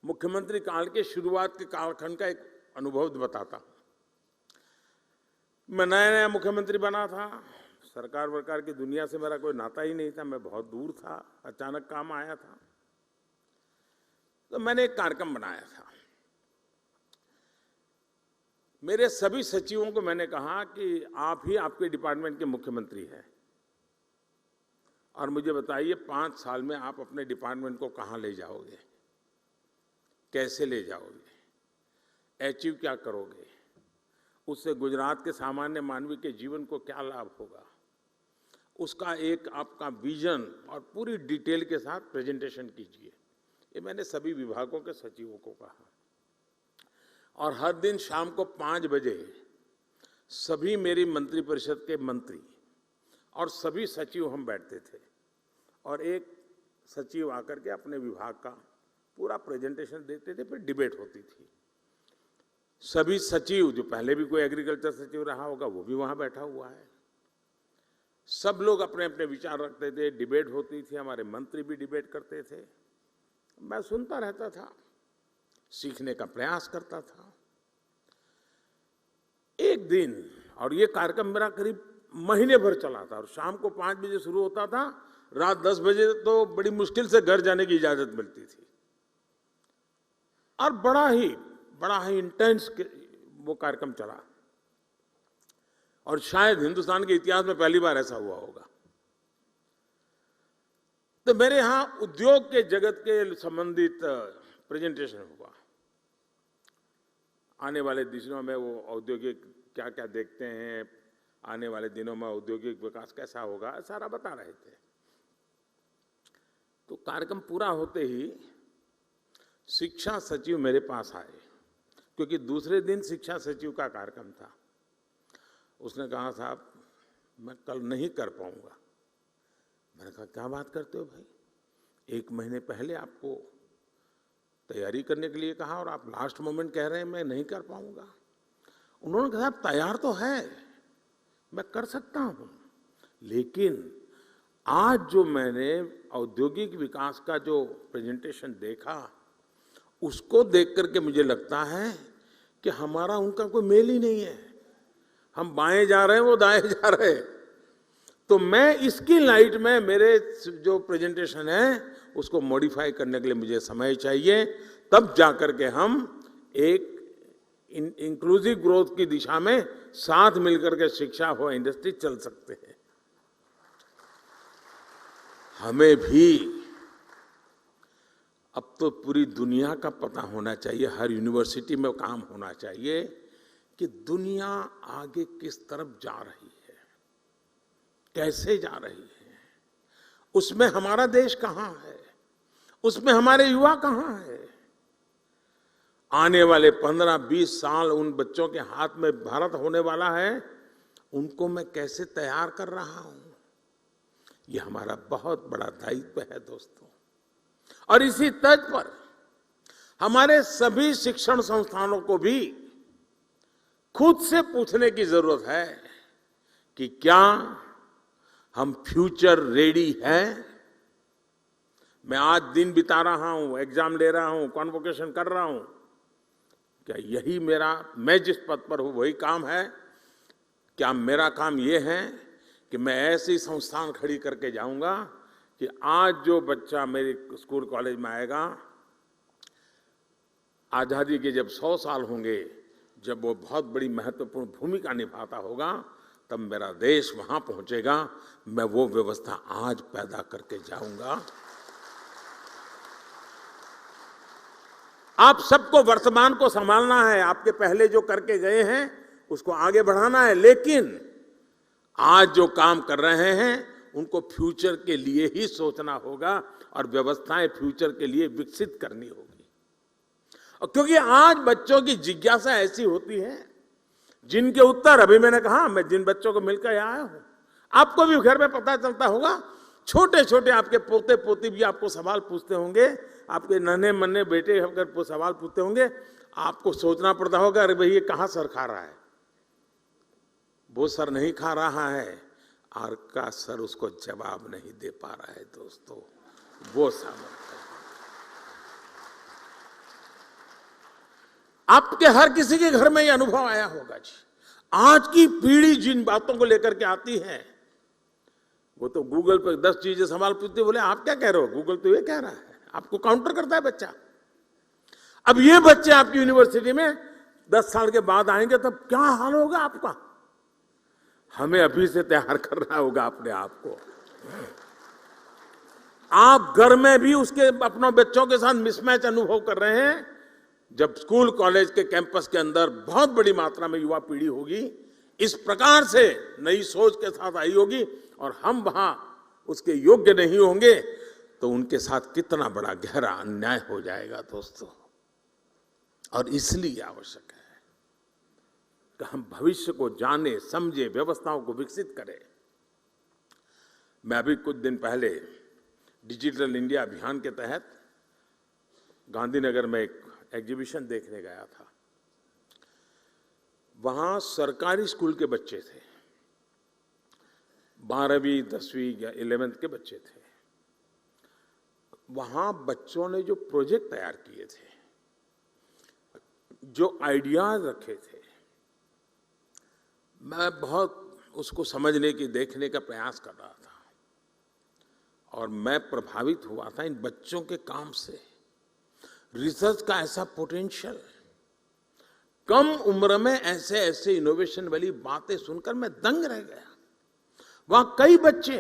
मुख्यमंत्री काल के शुरुआत के कालखंड का एक अनुभव बताता हूं। मैं नया नया मुख्यमंत्री बना था, सरकार वरकार की दुनिया से मेरा कोई नाता ही नहीं था, मैं बहुत दूर था, अचानक काम आया था। तो मैंने एक कार्यक्रम बनाया था। मेरे सभी सचिवों को मैंने कहा कि आप ही आपके डिपार्टमेंट के मुख्यमंत्री हैं और मुझे बताइए 5 साल में आप अपने डिपार्टमेंट को कहां ले जाओगे, कैसे ले जाओगे, अचीव क्या करोगे, उससे गुजरात के सामान्य मानवी के जीवन को क्या लाभ होगा, उसका एक आपका विजन और पूरी डिटेल के साथ प्रेजेंटेशन कीजिए। ये मैंने सभी विभागों के सचिवों को कहा और हर दिन शाम को 5 बजे सभी मेरी मंत्रिपरिषद के मंत्री और सभी सचिव हम बैठते थे और एक सचिव आकर के अपने विभाग का पूरा प्रेजेंटेशन देते थे, फिर डिबेट होती थी। सभी सचिव, जो पहले भी कोई एग्रीकल्चर सचिव रहा होगा वो भी वहां बैठा हुआ है, सब लोग अपने अपने विचार रखते थे, डिबेट होती थी, हमारे मंत्री भी डिबेट करते थे। मैं सुनता रहता था, सीखने का प्रयास करता था। एक दिन, और ये कार्यक्रम मेरा करीब महीने भर चला था और शाम को 5 बजे शुरू होता था, रात 10 बजे तो बड़ी मुश्किल से घर जाने की इजाजत मिलती थी और बड़ा ही इंटेंस वो कार्यक्रम चला और शायद हिंदुस्तान के इतिहास में पहली बार ऐसा हुआ होगा। तो मेरे यहां उद्योग के जगत के संबंधित प्रेजेंटेशन हुआ। आने वाले दिनों में वो औद्योगिक क्या क्या देखते हैं, आने वाले दिनों में औद्योगिक विकास कैसा होगा, सारा बता रहे थे। तो कार्यक्रम पूरा होते ही शिक्षा सचिव मेरे पास आए, क्योंकि दूसरे दिन शिक्षा सचिव का कार्यक्रम था। उसने कहा, साहब मैं कल नहीं कर पाऊंगा। मैंने कहा, क्या बात करते हो भाई, 1 महीने पहले आपको तैयारी करने के लिए कहा और आप लास्ट मोमेंट कह रहे हैं मैं नहीं कर पाऊंगा। उन्होंने कहा, तैयार तो है, मैं कर सकता हूं, लेकिन आज जो मैंने औद्योगिक विकास का जो प्रेजेंटेशन देखा, उसको देख करके मुझे लगता है कि हमारा उनका कोई मेल ही नहीं है। हम बाएं जा रहे हैं, वो दाएं जा रहे हैं। तो मैं इसकी लाइट में मेरे जो प्रेजेंटेशन है उसको मॉडिफाई करने के लिए मुझे समय चाहिए, तब जाकर के हम एक इंक्लूसिव ग्रोथ की दिशा में साथ मिलकर के शिक्षा हो इंडस्ट्री चल सकते हैं। हमें भी अब तो पूरी दुनिया का पता होना चाहिए, हर यूनिवर्सिटी में काम होना चाहिए कि दुनिया आगे किस तरफ जा रही है, कैसे जा रही है, उसमें हमारा देश कहां है, उसमें हमारे युवा कहां है। आने वाले 15-20 साल उन बच्चों के हाथ में भारत होने वाला है, उनको मैं कैसे तैयार कर रहा हूं, ये हमारा बहुत बड़ा दायित्व है दोस्तों। और इसी तर्ज पर हमारे सभी शिक्षण संस्थानों को भी खुद से पूछने की जरूरत है कि क्या हम फ्यूचर रेडी हैं। मैं आज दिन बिता रहा हूं, एग्जाम ले रहा हूं, कॉन्वोकेशन कर रहा हूं, क्या यही मैं जिस पद पर हूं वही काम है? क्या मेरा काम यह है कि मैं ऐसी संस्थान खड़ी करके जाऊंगा कि आज जो बच्चा मेरे स्कूल कॉलेज में आएगा, आजादी के जब 100 साल होंगे, जब वो बहुत बड़ी महत्वपूर्ण भूमिका निभाता होगा, तब मेरा देश वहां पहुंचेगा। मैं वो व्यवस्था आज पैदा करके जाऊंगा। आप सबको वर्तमान को संभालना है, आपके पहले जो करके गए हैं उसको आगे बढ़ाना है, लेकिन आज जो काम कर रहे हैं उनको फ्यूचर के लिए ही सोचना होगा और व्यवस्थाएं फ्यूचर के लिए विकसित करनी होगी। और क्योंकि आज बच्चों की जिज्ञासा ऐसी होती है जिनके उत्तर अभी मैंने कहा, मैं जिन बच्चों को मिलकर यहाँ आया हूं, आपको भी घर में पता चलता होगा, छोटे छोटे आपके पोते पोती भी आपको सवाल पूछते होंगे, आपके नन्हे मन्ने बेटे अगर सवाल पूछते होंगे, आपको सोचना पड़ता होगा, अरे भाई ये कहाँ सर खा रहा है। वो सर नहीं खा रहा है, आर का सर उसको जवाब नहीं दे पा रहा है। दोस्तों, वो सामर्थ्य आपके हर किसी के घर में ये अनुभव आया होगा जी। आज की पीढ़ी जिन बातों को लेकर के आती है, वो तो गूगल पर 10 चीजें सवाल पूछते, बोले आप क्या कह रहे हो, गूगल तो ये कह रहा है, आपको काउंटर करता है बच्चा। अब ये बच्चे आपकी यूनिवर्सिटी में 10 साल के बाद आएंगे, तब क्या हाल होगा आपका। हमें अभी से तैयार करना होगा अपने आप को। आप घर में भी उसके अपने बच्चों के साथ मिसमैच अनुभव कर रहे हैं। जब स्कूल कॉलेज के कैंपस के अंदर बहुत बड़ी मात्रा में युवा पीढ़ी होगी, इस प्रकार से नई सोच के साथ आई होगी, और हम वहां उसके योग्य नहीं होंगे, तो उनके साथ कितना बड़ा गहरा अन्याय हो जाएगा दोस्तों। और इसलिए आवश्यक है कि हम भविष्य को जाने, समझे, व्यवस्थाओं को विकसित करें। मैं अभी कुछ दिन पहले डिजिटल इंडिया अभियान के तहत गांधीनगर में एक एग्जीबिशन देखने गया था। वहां सरकारी स्कूल के बच्चे थे, 12वीं 10वीं या 11th के बच्चे थे। वहां बच्चों ने जो प्रोजेक्ट तैयार किए थे, जो आइडियाज रखे थे, मैं बहुत उसको समझने की, देखने का प्रयास कर रहा था, और मैं प्रभावित हुआ था इन बच्चों के काम से। रिसर्च का ऐसा पोटेंशियल, कम उम्र में ऐसे ऐसे इनोवेशन वाली बातें सुनकर मैं दंग रह गया। वहां कई बच्चे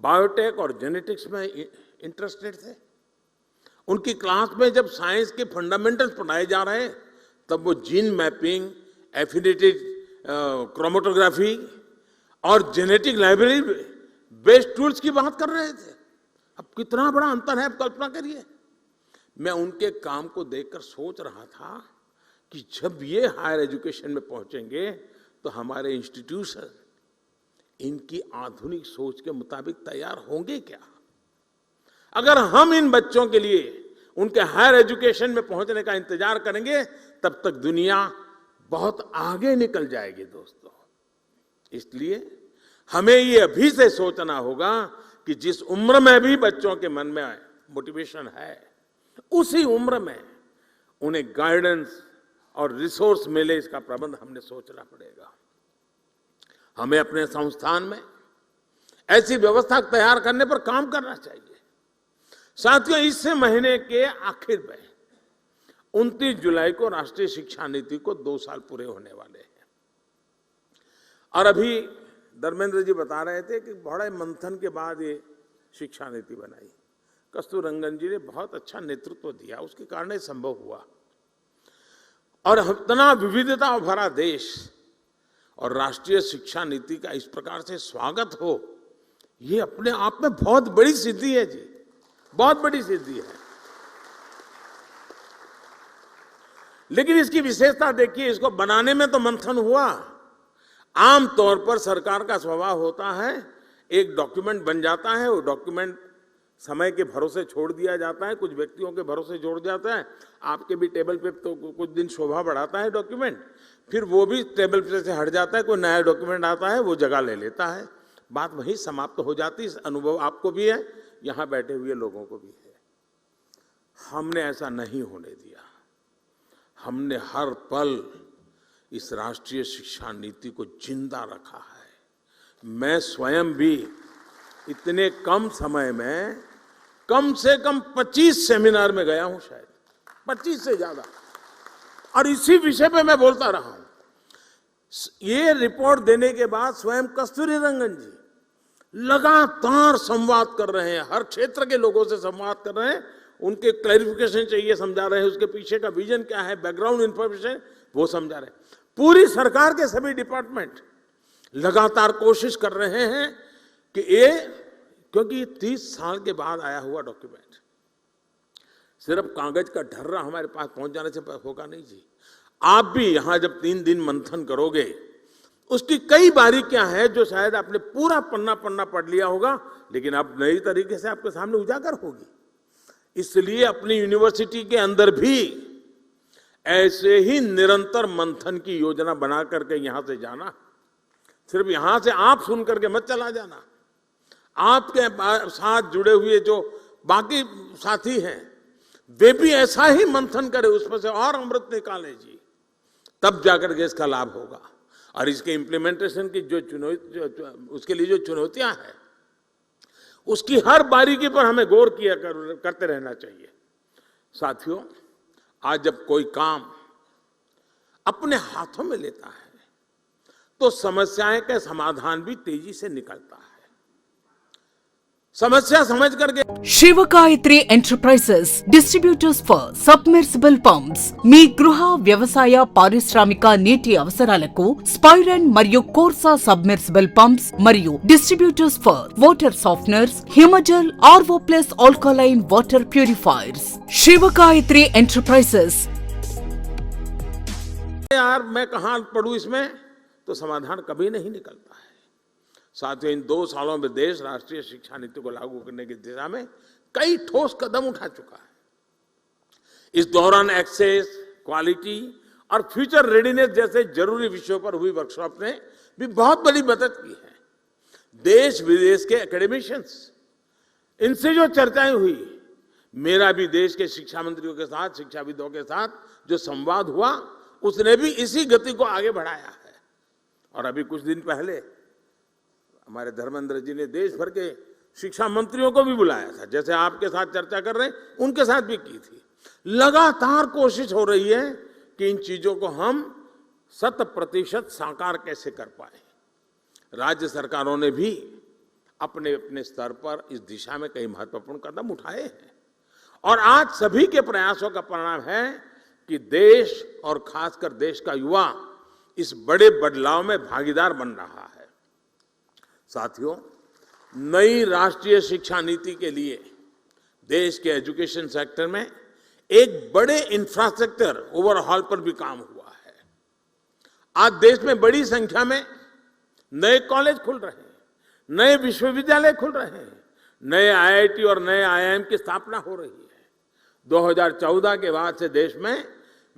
बायोटेक और जेनेटिक्स में इंटरेस्टेड थे। उनकी क्लास में जब साइंस के फंडामेंटल्स पढ़ाए जा रहे हैं, तब वो जीन मैपिंग, एफिनिटी क्रोमेटोग्राफी और जेनेटिक लाइब्रेरी बेस्ड टूल्स की बात कर रहे थे। अब कितना बड़ा अंतर है, आप कल्पना करिए। मैं उनके काम को देखकर सोच रहा था कि जब ये हायर एजुकेशन में पहुंचेंगे, तो हमारे इंस्टीट्यूशन इनकी आधुनिक सोच के मुताबिक तैयार होंगे क्या। अगर हम इन बच्चों के लिए उनके हायर एजुकेशन में पहुंचने का इंतजार करेंगे, तब तक दुनिया बहुत आगे निकल जाएगी दोस्तों। इसलिए हमें ये अभी से सोचना होगा कि जिस उम्र में भी बच्चों के मन में मोटिवेशन है, उसी उम्र में उन्हें गाइडेंस और रिसोर्स मिले, इसका प्रबंध हमने सोचना पड़ेगा। हमें अपने संस्थान में ऐसी व्यवस्था तैयार करने पर काम करना चाहिए। साथियों, इस महीने के आखिर में 29 जुलाई को राष्ट्रीय शिक्षा नीति को 2 साल पूरे होने वाले हैं। और अभी धर्मेंद्र जी बता रहे थे कि बड़े मंथन के बाद ये शिक्षा नीति बनाई। कस्तूररंगन जी ने बहुत अच्छा नेतृत्व दिया, उसके कारण संभव हुआ। और इतना विविधता भरा देश और राष्ट्रीय शिक्षा नीति का इस प्रकार से स्वागत हो, ये अपने आप में बहुत बड़ी सिद्धि है जी, बहुत बड़ी सिद्धि है। लेकिन इसकी विशेषता देखिए, इसको बनाने में तो मंथन हुआ। आमतौर पर सरकार का स्वभाव होता है, एक डॉक्यूमेंट बन जाता है, वो डॉक्यूमेंट समय के भरोसे छोड़ दिया जाता है, कुछ व्यक्तियों के भरोसे जोड़ जाता है। आपके भी टेबल पे तो कुछ दिन शोभा बढ़ाता है डॉक्यूमेंट, फिर वो भी टेबल पे से हट जाता है, कोई नया डॉक्यूमेंट आता है, वो जगह ले लेता है, बात वहीं समाप्त हो जाती है। अनुभव आपको भी है, यहाँ बैठे हुए लोगों को भी है। हमने ऐसा नहीं होने दिया। हमने हर पल इस राष्ट्रीय शिक्षा नीति को जिंदा रखा है। मैं स्वयं भी इतने कम समय में कम से कम 25 सेमिनार में गया हूं, शायद 25 से ज्यादा, और इसी विषय पे मैं बोलता रहा हूं। ये रिपोर्ट देने के बाद स्वयं कस्तूररंगन जी लगातार संवाद कर रहे हैं, हर क्षेत्र के लोगों से संवाद कर रहे हैं, उनके क्लैरिफिकेशन चाहिए समझा रहे हैं, उसके पीछे का विजन क्या है, बैकग्राउंड इंफॉर्मेशन वो समझा रहे हैं। पूरी सरकार के सभी डिपार्टमेंट लगातार कोशिश कर रहे हैं कि ये, क्योंकि 30 साल के बाद आया हुआ डॉक्यूमेंट सिर्फ कागज का ढर्रा हमारे पास पहुंच जाने से होगा नहीं जी। आप भी यहां जब 3 दिन मंथन करोगे, उसकी कई बारीकियां हैं जो शायद आपने पूरा पन्ना पढ़ लिया होगा, लेकिन अब नई तरीके से आपके सामने उजागर होगी। इसलिए अपनी यूनिवर्सिटी के अंदर भी ऐसे ही निरंतर मंथन की योजना बना करके यहां से जाना। सिर्फ यहां से आप सुन करके मत चला जाना, आपके साथ जुड़े हुए जो बाकी साथी हैं वे भी ऐसा ही मंथन करें, उसमें से और अमृत निकालें जी, तब जाकर के इसका लाभ होगा। और इसके इम्प्लीमेंटेशन की उसके लिए जो चुनौतियां हैं, उसकी हर बारीकी पर हमें गौर करते रहना चाहिए। साथियों, आज जब कोई काम अपने हाथों में लेता है तो समस्याएं का समाधान भी तेजी से निकलता है। समस्या समझ करके Shivagayatri enterprises distributors for submersible pumps మీ గృహ వ్యవసాయ పారిశ్రామిక నీటి అవసరాలకు స్పైరన్ మరియు కోర్సా సబ్మెర్సిబుల్ పంప్స్ మరియు distributors for water softeners, Himajal, RO plus alkaline water purifiers. Shivagayatri enterprises. यार मैं कहां पढ़ूं इसमें, तो समाधान कभी नहीं निकलता है। साथियों, इन 2 सालों में देश राष्ट्रीय शिक्षा नीति को लागू करने की दिशा में कई ठोस कदम उठा चुका है। इस दौरान एक्सेस, क्वालिटी और फ्यूचर रेडीनेस जैसे जरूरी विषयों पर हुई वर्कशॉप ने भी बहुत बड़ी मदद की है। देश विदेश के एकेडमिशियंस, इनसे जो चर्चाएं हुई, मेरा भी देश के शिक्षा मंत्रियों के साथ, शिक्षाविदों के साथ जो संवाद हुआ, उसने भी इसी गति को आगे बढ़ाया है। और अभी कुछ दिन पहले हमारे धर्मेंद्र जी ने देश भर के शिक्षा मंत्रियों को भी बुलाया था, जैसे आपके साथ चर्चा कर रहे हैं, उनके साथ भी की थी। लगातार कोशिश हो रही है कि इन चीजों को हम 100% साकार कैसे कर पाए। राज्य सरकारों ने भी अपने अपने स्तर पर इस दिशा में कई महत्वपूर्ण कदम उठाए हैं और आज सभी के प्रयासों का परिणाम है कि देश और खासकर देश का युवा इस बड़े बदलाव में भागीदार बन रहा है। साथियों, नई राष्ट्रीय शिक्षा नीति के लिए देश के एजुकेशन सेक्टर में एक बड़े इंफ्रास्ट्रक्चर ओवरहॉल पर भी काम हुआ है। आज देश में बड़ी संख्या में नए कॉलेज खुल रहे हैं, नए विश्वविद्यालय खुल रहे हैं, नए आईआईटी और नए आईआईएम की स्थापना हो रही है। 2014 के बाद से देश में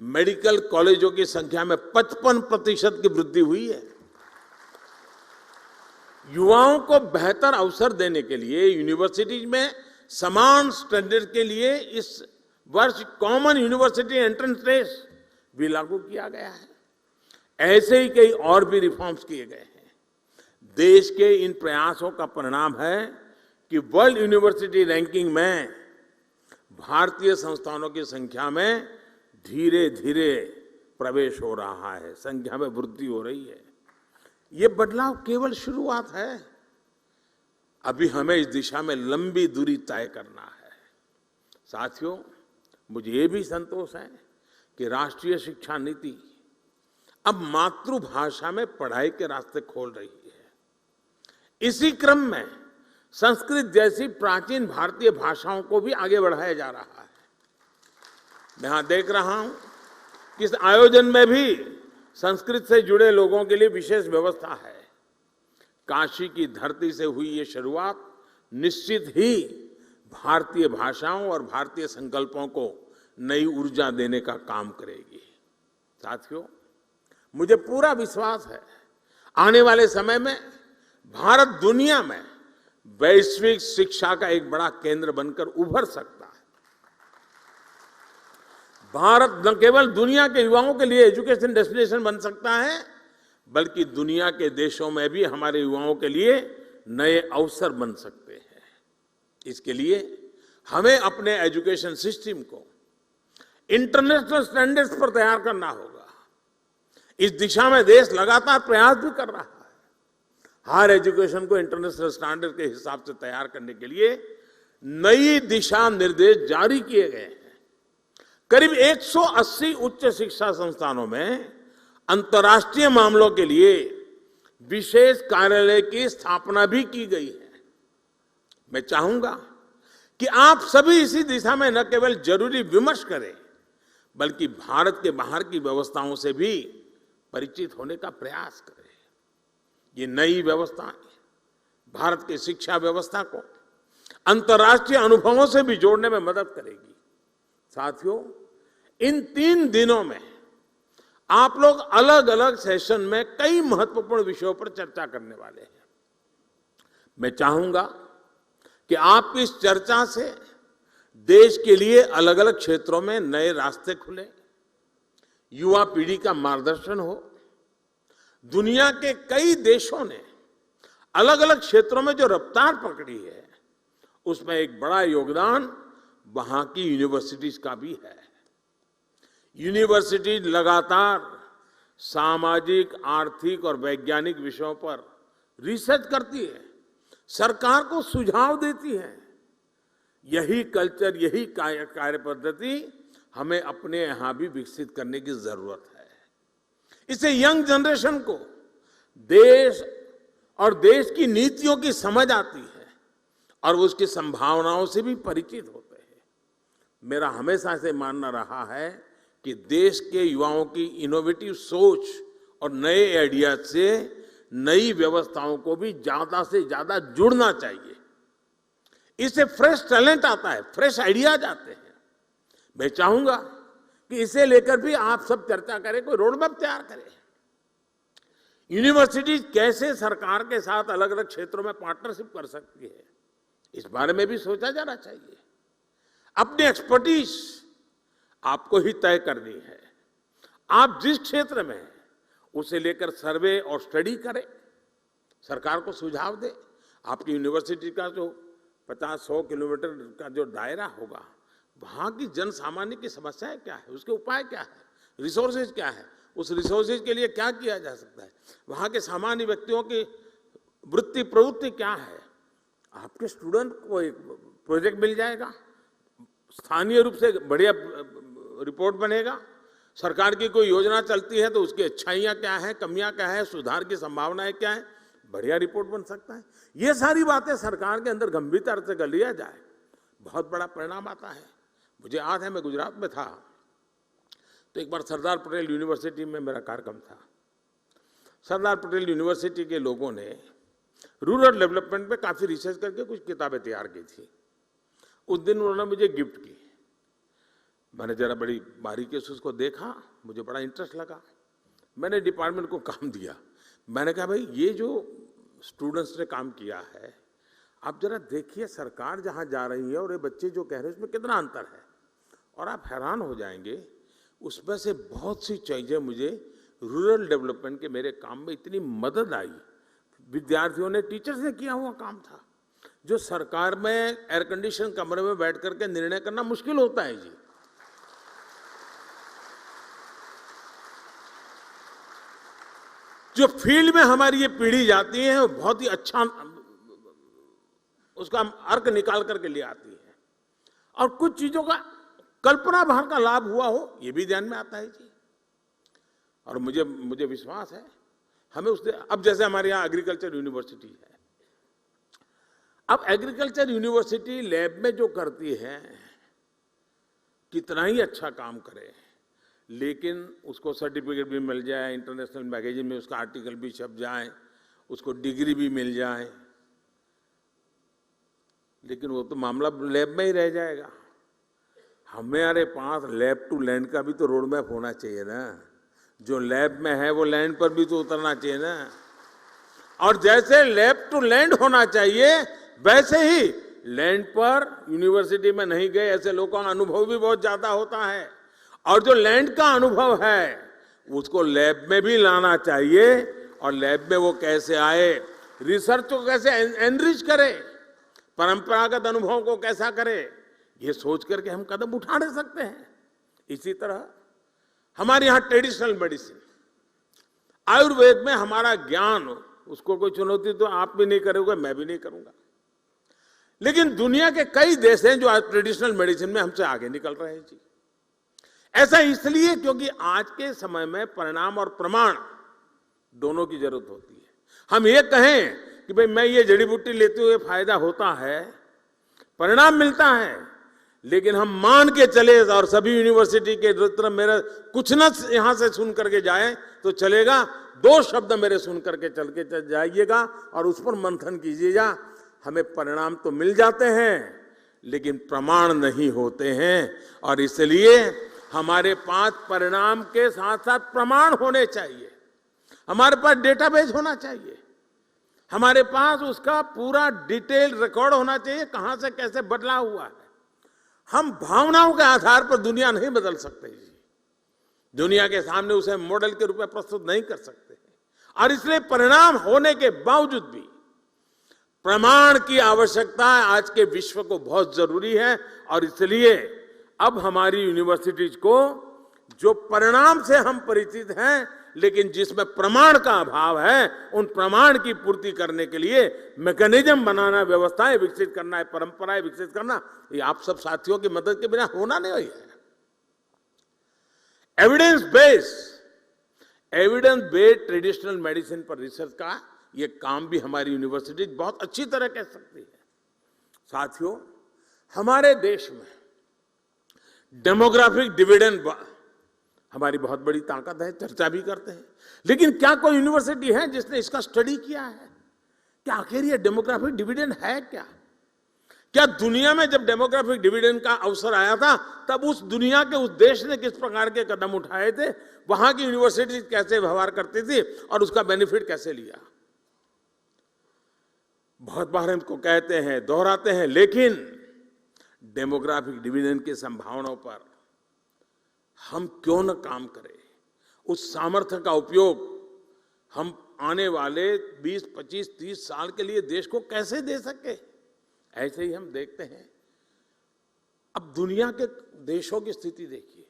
मेडिकल कॉलेजों की संख्या में 55% की वृद्धि हुई है। युवाओं को बेहतर अवसर देने के लिए यूनिवर्सिटीज में समान स्टैंडर्ड के लिए इस वर्ष कॉमन यूनिवर्सिटी एंट्रेंस टेस्ट भी लागू किया गया है। ऐसे ही कई और भी रिफॉर्म्स किए गए हैं। देश के इन प्रयासों का परिणाम है कि वर्ल्ड यूनिवर्सिटी रैंकिंग में भारतीय संस्थानों की संख्या में धीरे धीरे प्रवेश हो रहा है, संख्या में वृद्धि हो रही है। ये बदलाव केवल शुरुआत है, अभी हमें इस दिशा में लंबी दूरी तय करना है। साथियों, मुझे ये भी संतोष है कि राष्ट्रीय शिक्षा नीति अब मातृभाषा में पढ़ाई के रास्ते खोल रही है। इसी क्रम में संस्कृत जैसी प्राचीन भारतीय भाषाओं को भी आगे बढ़ाया जा रहा है। मैं यहां देख रहा हूं कि इस आयोजन में भी संस्कृत से जुड़े लोगों के लिए विशेष व्यवस्था है। काशी की धरती से हुई ये शुरुआत निश्चित ही भारतीय भाषाओं और भारतीय संकल्पों को नई ऊर्जा देने का काम करेगी। साथियों, मुझे पूरा विश्वास है आने वाले समय में भारत दुनिया में वैश्विक शिक्षा का एक बड़ा केंद्र बनकर उभर सकता है। भारत न केवल दुनिया के युवाओं के लिए एजुकेशन डेस्टिनेशन बन सकता है, बल्कि दुनिया के देशों में भी हमारे युवाओं के लिए नए अवसर बन सकते हैं। इसके लिए हमें अपने एजुकेशन सिस्टम को इंटरनेशनल स्टैंडर्ड्स पर तैयार करना होगा। इस दिशा में देश लगातार प्रयास भी कर रहा है। हायर एजुकेशन को इंटरनेशनल स्टैंडर्ड के हिसाब से तैयार करने के लिए नई दिशा निर्देश जारी किए गए हैं। करीब 180 उच्च शिक्षा संस्थानों में अंतर्राष्ट्रीय मामलों के लिए विशेष कार्यालय की स्थापना भी की गई है। मैं चाहूंगा कि आप सभी इसी दिशा में न केवल जरूरी विमर्श करें, बल्कि भारत के बाहर की व्यवस्थाओं से भी परिचित होने का प्रयास करें। ये नई व्यवस्थाएं भारत की शिक्षा व्यवस्था को अंतर्राष्ट्रीय अनुभवों से भी जोड़ने में मदद करेगी। साथियों, इन 3 दिनों में आप लोग अलग अलग सेशन में कई महत्वपूर्ण विषयों पर चर्चा करने वाले हैं। मैं चाहूंगा कि आप इस चर्चा से देश के लिए अलग अलग क्षेत्रों में नए रास्ते खुले, युवा पीढ़ी का मार्गदर्शन हो। दुनिया के कई देशों ने अलग अलग क्षेत्रों में जो रफ्तार पकड़ी है, उसमें एक बड़ा योगदान वहां की यूनिवर्सिटीज का भी है। यूनिवर्सिटी लगातार सामाजिक, आर्थिक और वैज्ञानिक विषयों पर रिसर्च करती है, सरकार को सुझाव देती है। यही कल्चर, यही कार्य पद्धति हमें अपने यहां भी विकसित करने की जरूरत है। इससे यंग जनरेशन को देश और देश की नीतियों की समझ आती है और वो उसकी संभावनाओं से भी परिचित होते हैं। मेरा हमेशा से मानना रहा है कि देश के युवाओं की इनोवेटिव सोच और नए आइडिया से नई व्यवस्थाओं को भी ज्यादा से ज्यादा जुड़ना चाहिए। इससे फ्रेश टैलेंट आता है, फ्रेश आइडियाज आते हैं। मैं चाहूंगा कि इसे लेकर भी आप सब चर्चा करें, कोई रोड मैप तैयार करें। यूनिवर्सिटी कैसे सरकार के साथ अलग अलग क्षेत्रों में पार्टनरशिप कर सकती है, इस बारे में भी सोचा जाना चाहिए। अपनी एक्सपर्टीज आपको ही तय करनी है। आप जिस क्षेत्र में हैं, उसे लेकर सर्वे और स्टडी करें, सरकार को सुझाव दें। आपकी यूनिवर्सिटी का जो 50-100 किलोमीटर का जो दायरा होगा, वहां की जन सामान्य की समस्याएं क्या है, उसके उपाय क्या है, रिसोर्सेज क्या है, उस रिसोर्सेज के लिए क्या किया जा सकता है, वहां के सामान्य व्यक्तियों की वृत्ति प्रवृत्ति क्या है। आपके स्टूडेंट को एक प्रोजेक्ट मिल जाएगा, स्थानीय रूप से बढ़िया रिपोर्ट बनेगा। सरकार की कोई योजना चलती है तो उसकी अच्छाइयां क्या है, कमियां क्या है, सुधार की संभावनाएं क्या है, बढ़िया रिपोर्ट बन सकता है। ये सारी बातें सरकार के अंदर गंभीरता से कर लिया जाए, बहुत बड़ा परिणाम आता है। मुझे याद है, मैं गुजरात में था तो एक बार सरदार पटेल यूनिवर्सिटी में मेरा कार्यक्रम था। सरदार पटेल यूनिवर्सिटी के लोगों ने रूरल डेवलपमेंट पे काफी रिसर्च करके कुछ किताबें तैयार की थी। उस दिन उन्होंने मुझे गिफ्ट की। मैंने जरा बड़ी बारीकी से उसको देखा, मुझे बड़ा इंटरेस्ट लगा। मैंने डिपार्टमेंट को काम दिया। मैंने कहा, भाई ये जो स्टूडेंट्स ने काम किया है, आप जरा देखिए सरकार जहां जा रही है और ये बच्चे जो कह रहे हैं उसमें कितना अंतर है, और आप हैरान हो जाएंगे। उसमें से बहुत सी चीजें मुझे रूरल डेवलपमेंट के मेरे काम में इतनी मदद आई। विद्यार्थियों ने, टीचर्स ने किया हुआ काम था, जो सरकार में एयर कंडीशन कमरे में बैठ करके निर्णय करना मुश्किल होता है जी। जो फील्ड में हमारी ये पीढ़ी जाती है, वो बहुत ही अच्छा उसका अर्क निकाल करके ले आती है, और कुछ चीजों का कल्पना भार का लाभ हुआ हो, ये भी ध्यान में आता है जी। और मुझे विश्वास है हमें उससे, अब जैसे हमारे यहाँ एग्रीकल्चर यूनिवर्सिटी है, अब एग्रीकल्चर यूनिवर्सिटी लैब में जो करती है, कितना ही अच्छा काम करे, लेकिन उसको सर्टिफिकेट भी मिल जाए, इंटरनेशनल मैगजीन में उसका आर्टिकल भी छप जाए, उसको डिग्री भी मिल जाए, लेकिन वो तो मामला लैब में ही रह जाएगा। हमारे पास लैब टू लैंड का भी तो रोड मैप होना चाहिए ना। जो लैब में है वो लैंड पर भी तो उतरना चाहिए ना। और जैसे लैब टू लैंड होना चाहिए, वैसे ही लैंड पर यूनिवर्सिटी में नहीं गए ऐसे लोगों का अनुभव भी बहुत ज्यादा होता है, और जो लैंड का अनुभव है उसको लैब में भी लाना चाहिए। और लैब में वो कैसे आए, रिसर्च को कैसे एनरिच करे, परंपरागत अनुभव को कैसा करे, ये सोच करके हम कदम उठा नहीं सकते हैं। इसी तरह हमारे यहाँ ट्रेडिशनल मेडिसिन, आयुर्वेद में हमारा ज्ञान, उसको कोई चुनौती तो आप भी नहीं करोगे, मैं भी नहीं करूंगा, लेकिन दुनिया के कई देश हैं जो आज ट्रेडिशनल मेडिसिन में हमसे आगे निकल रहे हैं जी। ऐसा इसलिए क्योंकि आज के समय में परिणाम और प्रमाण दोनों की जरूरत होती है। हम ये कहें कि भाई मैं ये जड़ी बूटी लेते हुए फायदा होता है, परिणाम मिलता है, लेकिन हम मान के चले और सभी यूनिवर्सिटी के तरफ मेरा कुछ न यहां से सुन करके जाए तो चलेगा, 2 शब्द मेरे सुन करके चल के जाइएगा और उस पर मंथन कीजिएगा। हमें परिणाम तो मिल जाते हैं लेकिन प्रमाण नहीं होते हैं, और इसलिए हमारे पास परिणाम के साथ साथ प्रमाण होने चाहिए। हमारे पास डेटाबेस होना चाहिए, हमारे पास उसका पूरा डिटेल रिकॉर्ड होना चाहिए, कहां से कैसे बदला हुआ है। हम भावनाओं के आधार पर दुनिया नहीं बदल सकते जी, दुनिया के सामने उसे मॉडल के रूप में प्रस्तुत नहीं कर सकते, और इसलिए परिणाम होने के बावजूद भी प्रमाण की आवश्यकता आज के विश्व को बहुत जरूरी है। और इसलिए अब हमारी यूनिवर्सिटीज को जो परिणाम से हम परिचित हैं लेकिन जिसमें प्रमाण का अभाव है, उन प्रमाण की पूर्ति करने के लिए मैकेनिज्म बनाना, व्यवस्थाएं विकसित करना है, परंपराएं विकसित करना, ये आप सब साथियों की मदद के बिना होना नहीं है। एविडेंस बेस्ड ट्रेडिशनल मेडिसिन पर रिसर्च का ये काम भी हमारी यूनिवर्सिटी बहुत अच्छी तरह कर सकती है। साथियों, हमारे देश में डेमोग्राफिक डिविडेंड हमारी बहुत बड़ी ताकत है, चर्चा भी करते हैं, लेकिन क्या कोई यूनिवर्सिटी है जिसने इसका स्टडी किया है कि आखिर ये डेमोग्राफिक डिविडेंड है क्या? क्या दुनिया में जब डेमोग्राफिक डिविडेंड का अवसर आया था तब उस दुनिया के उस देश ने किस प्रकार के कदम उठाए थे, वहां की यूनिवर्सिटी कैसे व्यवहार करती थी और उसका बेनिफिट कैसे लिया? बहुत बार हमको कहते हैं, दोहराते हैं, लेकिन डेमोग्राफिक डिविडेंड की संभावनाओं पर हम क्यों न काम करें? उस सामर्थ्य का उपयोग हम आने वाले 20, 25, 30 साल के लिए देश को कैसे दे सके? ऐसे ही हम देखते हैं, अब दुनिया के देशों की स्थिति देखिए।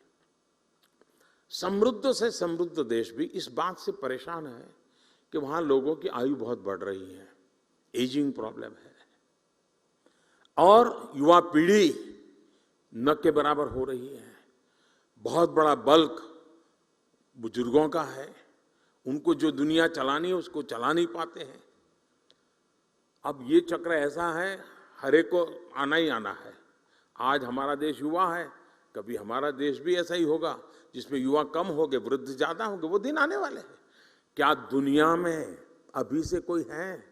समृद्ध से समृद्ध देश भी इस बात से परेशान है कि वहां लोगों की आयु बहुत बढ़ रही है, एजिंग प्रॉब्लम है, और युवा पीढ़ी न के बराबर हो रही है। बहुत बड़ा बल्क बुजुर्गों का है, उनको जो दुनिया चलानी है उसको चला नहीं पाते हैं। अब ये चक्र ऐसा है, हर एक को आना ही आना है। आज हमारा देश युवा है, कभी हमारा देश भी ऐसा ही होगा जिसमें युवा कम होंगे, वृद्ध ज्यादा होंगे। वो दिन आने वाले हैं। क्या दुनिया में अभी से कोई है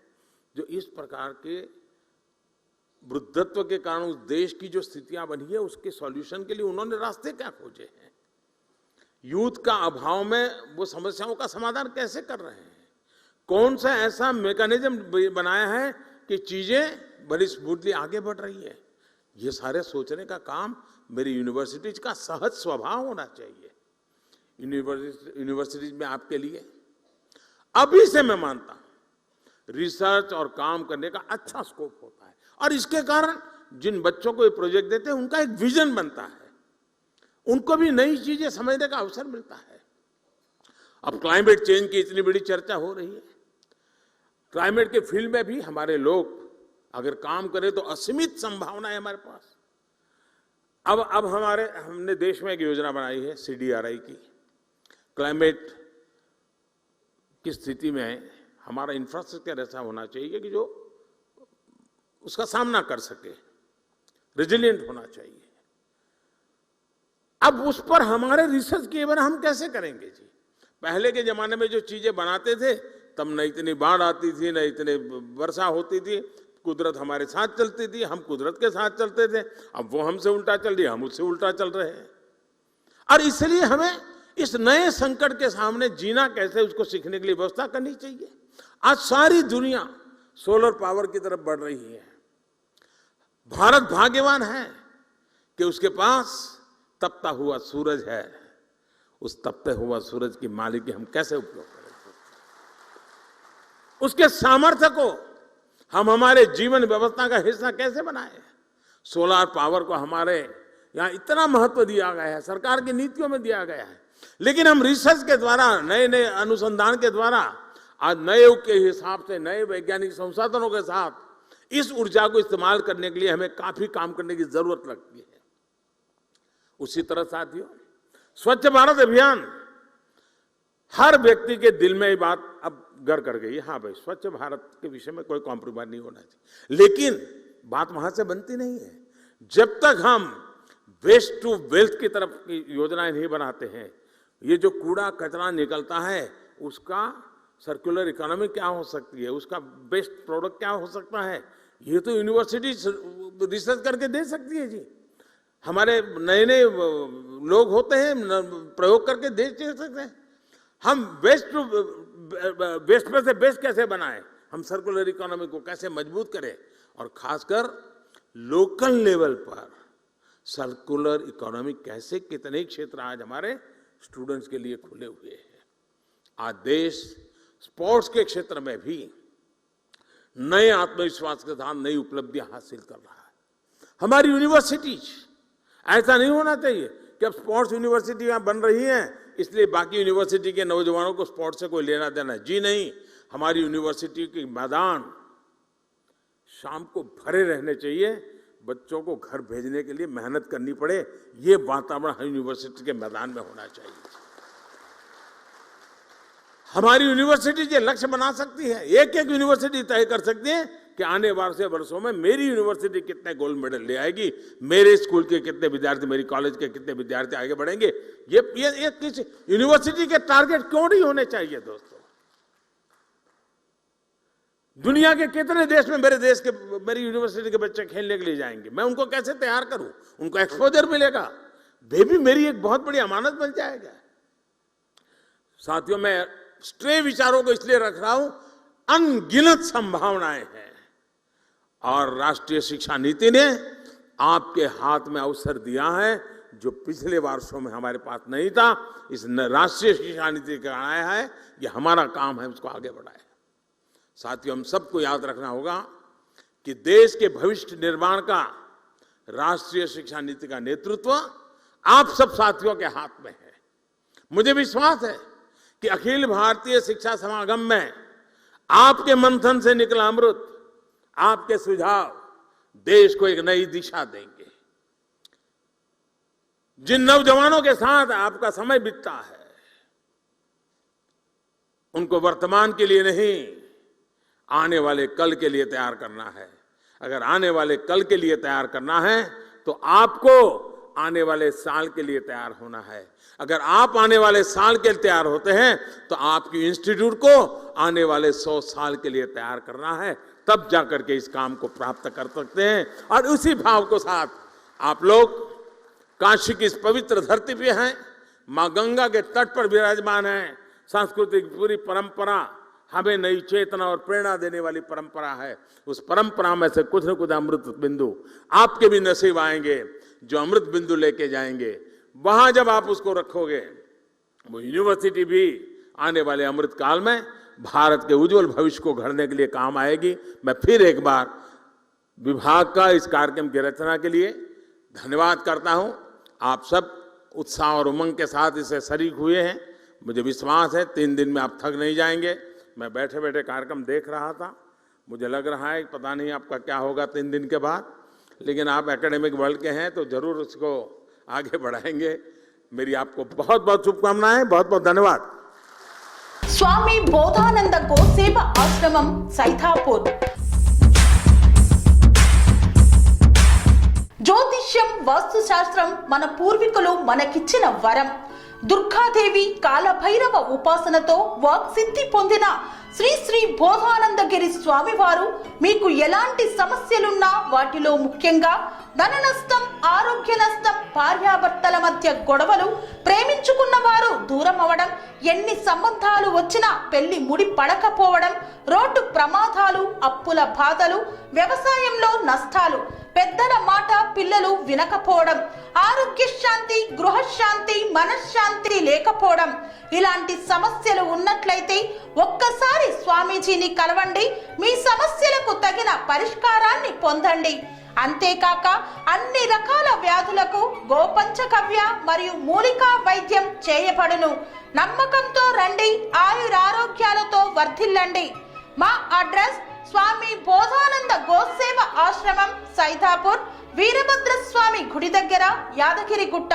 जो इस प्रकार के वृद्धत्व के कारण उस देश की जो स्थितियां बनी है उसके सॉल्यूशन के लिए उन्होंने रास्ते क्या खोजे हैं? यूथ का अभाव में वो समस्याओं का समाधान कैसे कर रहे हैं? कौन सा ऐसा मैकेनिज्म बनाया है कि चीजें बड़ी स्मूथली आगे बढ़ रही है? ये सारे सोचने का काम मेरी यूनिवर्सिटीज का सहज स्वभाव होना चाहिए। यूनिवर्सिटीज में आपके लिए अभी से मैं मानता हूं रिसर्च और काम करने का अच्छा स्कोप होता है, और इसके कारण जिन बच्चों को ये प्रोजेक्ट देते हैं उनका एक विजन बनता है, उनको भी नई चीजें समझने का अवसर मिलता है। अब क्लाइमेट चेंज की इतनी बड़ी चर्चा हो रही है, क्लाइमेट के फील्ड में भी हमारे लोग अगर काम करें तो असीमित संभावना है हमारे पास। अब हमने देश में एक योजना बनाई है CDRI की। क्लाइमेट की स्थिति में हमारा इंफ्रास्ट्रक्चर ऐसा होना चाहिए कि जो उसका सामना कर सके, रेजिलिएंट होना चाहिए। अब उस पर हमारे रिसर्च किए बिना हम कैसे करेंगे जी? पहले के जमाने में जो चीजें बनाते थे तब न इतनी बाढ़ आती थी, न इतने वर्षा होती थी, कुदरत हमारे साथ चलती थी, हम कुदरत के साथ चलते थे। अब वो हमसे उल्टा चल रही है, हम उससे उल्टा चल रहे हैं। और इसलिए हमें इस नए संकट के सामने जीना कैसे, उसको सीखने के लिए व्यवस्था करनी चाहिए। आज सारी दुनिया सोलर पावर की तरफ बढ़ रही है। भारत भाग्यवान है कि उसके पास तपता हुआ सूरज है। उस तपते हुआ सूरज की मालिकी हम कैसे उपयोग करें? उसके सामर्थ्य को हम हमारे जीवन व्यवस्था का हिस्सा कैसे बनाएं? सोलर पावर को हमारे यहाँ इतना महत्व दिया गया है, सरकार की नीतियों में दिया गया है, लेकिन हम रिसर्च के द्वारा, नए नए अनुसंधान के द्वारा, आज नए युग के हिसाब से नए वैज्ञानिक संसाधनों के साथ इस ऊर्जा को इस्तेमाल करने के लिए हमें काफी काम करने की जरूरत लगती है। उसी तरह साथियों, स्वच्छ भारत अभियान हर व्यक्ति के दिल में ये बात अब घर कर गई है, हाँ भाई स्वच्छ भारत के विषय में कोई कॉम्प्रोमाइज नहीं होना चाहिए। लेकिन बात वहां से बनती नहीं है जब तक हम वेस्ट टू वेल्थ की तरफ की योजनाएं नहीं बनाते हैं। ये जो कूड़ा कचरा निकलता है उसका सर्कुलर इकोनॉमी क्या हो सकती है, उसका बेस्ट प्रोडक्ट क्या हो सकता है, ये तो यूनिवर्सिटी रिसर्च करके दे सकती है जी। हमारे नए नए लोग होते हैं, प्रयोग करके दे सकते हैं। हम वेस्ट में से बेस्ट कैसे बनाएं, हम सर्कुलर इकोनॉमी को कैसे मजबूत करें, और खासकर लोकल लेवल पर सर्कुलर इकोनॉमी कैसे, कितने क्षेत्र आज हमारे स्टूडेंट्स के लिए खुले हुए हैं। आज देश स्पोर्ट्स के क्षेत्र में भी नए आत्मविश्वास के साथ नई उपलब्धियां हासिल कर रहा है। हमारी यूनिवर्सिटीज, ऐसा नहीं होना चाहिए कि अब स्पोर्ट्स यूनिवर्सिटी यहाँ बन रही हैं इसलिए बाकी यूनिवर्सिटी के नौजवानों को स्पोर्ट्स से कोई लेना देना, जी नहीं। हमारी यूनिवर्सिटी के मैदान शाम को भरे रहने चाहिए, बच्चों को घर भेजने के लिए मेहनत करनी पड़े, ये वातावरण हर यूनिवर्सिटी के मैदान में होना चाहिए। हमारी यूनिवर्सिटी ये लक्ष्य बना सकती है, एक एक यूनिवर्सिटी तय कर सकती है कि आने वाले वर्षों में मेरी यूनिवर्सिटी कितने गोल्ड मेडल ले आएगी, मेरे स्कूल के कितने विद्यार्थी, मेरी कॉलेज के कितने विद्यार्थी आगे बढ़ेंगे। ये किस यूनिवर्सिटी के टारगेट क्यों नहीं होने चाहिए दोस्तों? दुनिया के कितने देश में मेरी यूनिवर्सिटी के बच्चे खेलने के लिए जाएंगे, मैं उनको कैसे तैयार करूं, उनको एक्सपोजर मिलेगा, वे भी मेरी एक बहुत बड़ी अमानत बन जाएगा। साथियों, मैं स्ट्रे विचारों को इसलिए रख रहा हूं, अनगिनत संभावनाएं हैं और राष्ट्रीय शिक्षा नीति ने आपके हाथ में अवसर दिया है जो पिछले वर्षों में हमारे पास नहीं था। इस राष्ट्रीय शिक्षा नीति का आया है, ये हमारा काम है उसको आगे बढ़ाए। साथियों, हम सबको याद रखना होगा कि देश के भविष्य निर्माण का राष्ट्रीय शिक्षा नीति का नेतृत्व आप सब साथियों के हाथ में है। मुझे विश्वास है कि अखिल भारतीय शिक्षा समागम में आपके मंथन से निकला अमृत, आपके सुझाव देश को एक नई दिशा देंगे। जिन नौजवानों के साथ आपका समय बीतता है, उनको वर्तमान के लिए नहीं, आने वाले कल के लिए तैयार करना है। अगर आने वाले कल के लिए तैयार करना है तो आपको आने वाले साल के लिए तैयार होना है। अगर आप आने वाले साल के लिए तैयार होते हैं तो आपकी इंस्टीट्यूट को आने वाले 100 साल के लिए तैयार करना है, तब जाकर के इस काम को प्राप्त कर सकते हैं। और उसी भाव को साथ आप लोग काशी की इस पवित्र धरती पे हैं, मां गंगा के तट पर विराजमान हैं। सांस्कृतिक पूरी परंपरा हमें नई चेतना और प्रेरणा देने वाली परंपरा है। उस परंपरा में से कुछ न कुछ अमृत बिंदु आपके भी नसीब आएंगे, जो अमृत बिंदु लेके जाएंगे। वहां जब आप उसको रखोगे, वो यूनिवर्सिटी भी आने वाले अमृत काल में भारत के उज्जवल भविष्य को गढ़ने के लिए काम आएगी। मैं फिर एक बार विभाग का इस कार्यक्रम की रचना के लिए धन्यवाद करता हूं। आप सब उत्साह और उमंग के साथ इसे शरीक हुए हैं। मुझे विश्वास है 3 दिन में आप थक नहीं जाएंगे। मैं बैठे बैठे कार्यक्रम देख रहा था, मुझे लग रहा है पता नहीं आपका क्या होगा 3 दिन के बाद, लेकिन आप एकेडमिक वर्ल्ड के हैं तो जरूर उसको आगे बढ़ाएंगे। मेरी आपको बहुत बहुत शुभकामनाएं, बहुत बहुत धन्यवाद। स्वामी बोधानंद गोसेवा आश्रमम सैथापुर। జ్యోతిష్యం వాస్తుశాస్త్రం మన పూర్వీకులు మనకిచ్చిన వరం. దుర్గాదేవి కాలభైరవ ఉపాసనతో వాక్సిద్ధి పొందిన శ్రీ శ్రీ బోధానందగిరి స్వామివారు మీకు ఎలాంటి సమస్యలున్నా, వాటిలో ముఖ్యంగా ధన నష్టం, ఆరోగ్య నష్టం, భార్యాభర్తల మధ్య గొడవలు, ప్రేమించుకున్న వారు దూరం అవడం, ఎన్ని సంబంధాలు వచ్చినా పెళ్లి ముడి పడకపోవడం, రోడ్డు ప్రమాదాలు, అప్పుల బాధలు, వ్యవసాయంలో నష్టాలు, పెద్దల మాట పిల్లలు వినకపోవడం, ఆరోగ్య శాంతి, గృహశాంతి, మనశ్శాంతి లేకపోవడం, ఇలాంటి సమస్యలు ఉన్నట్లయితే ఒక్కసారి స్వామీజీని కలవండి. మీ సమస్యలకు తగిన పరిష్కారాన్ని పొందండి. అంతేకాక అన్ని రకాల వ్యాధులకు గోపంచకవ్య మరియు మూలికా వైద్యం చేయబడును. నమ్మకంతో రండి, ఆయురారోగ్యాలతో వర్ధిల్లండి. మా అడ్రస్ స్వామి బోధానంద గోసేవ ఆశ్రమం, సైథాపూర్, వీరభద్ర స్వామి గుడి దగ్గర, యాదగిరిగుట్ట.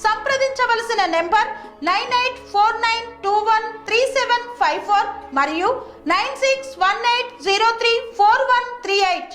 సంప్రదించవలసిన నెంబర్ 9849213754 మరియు 9618034138.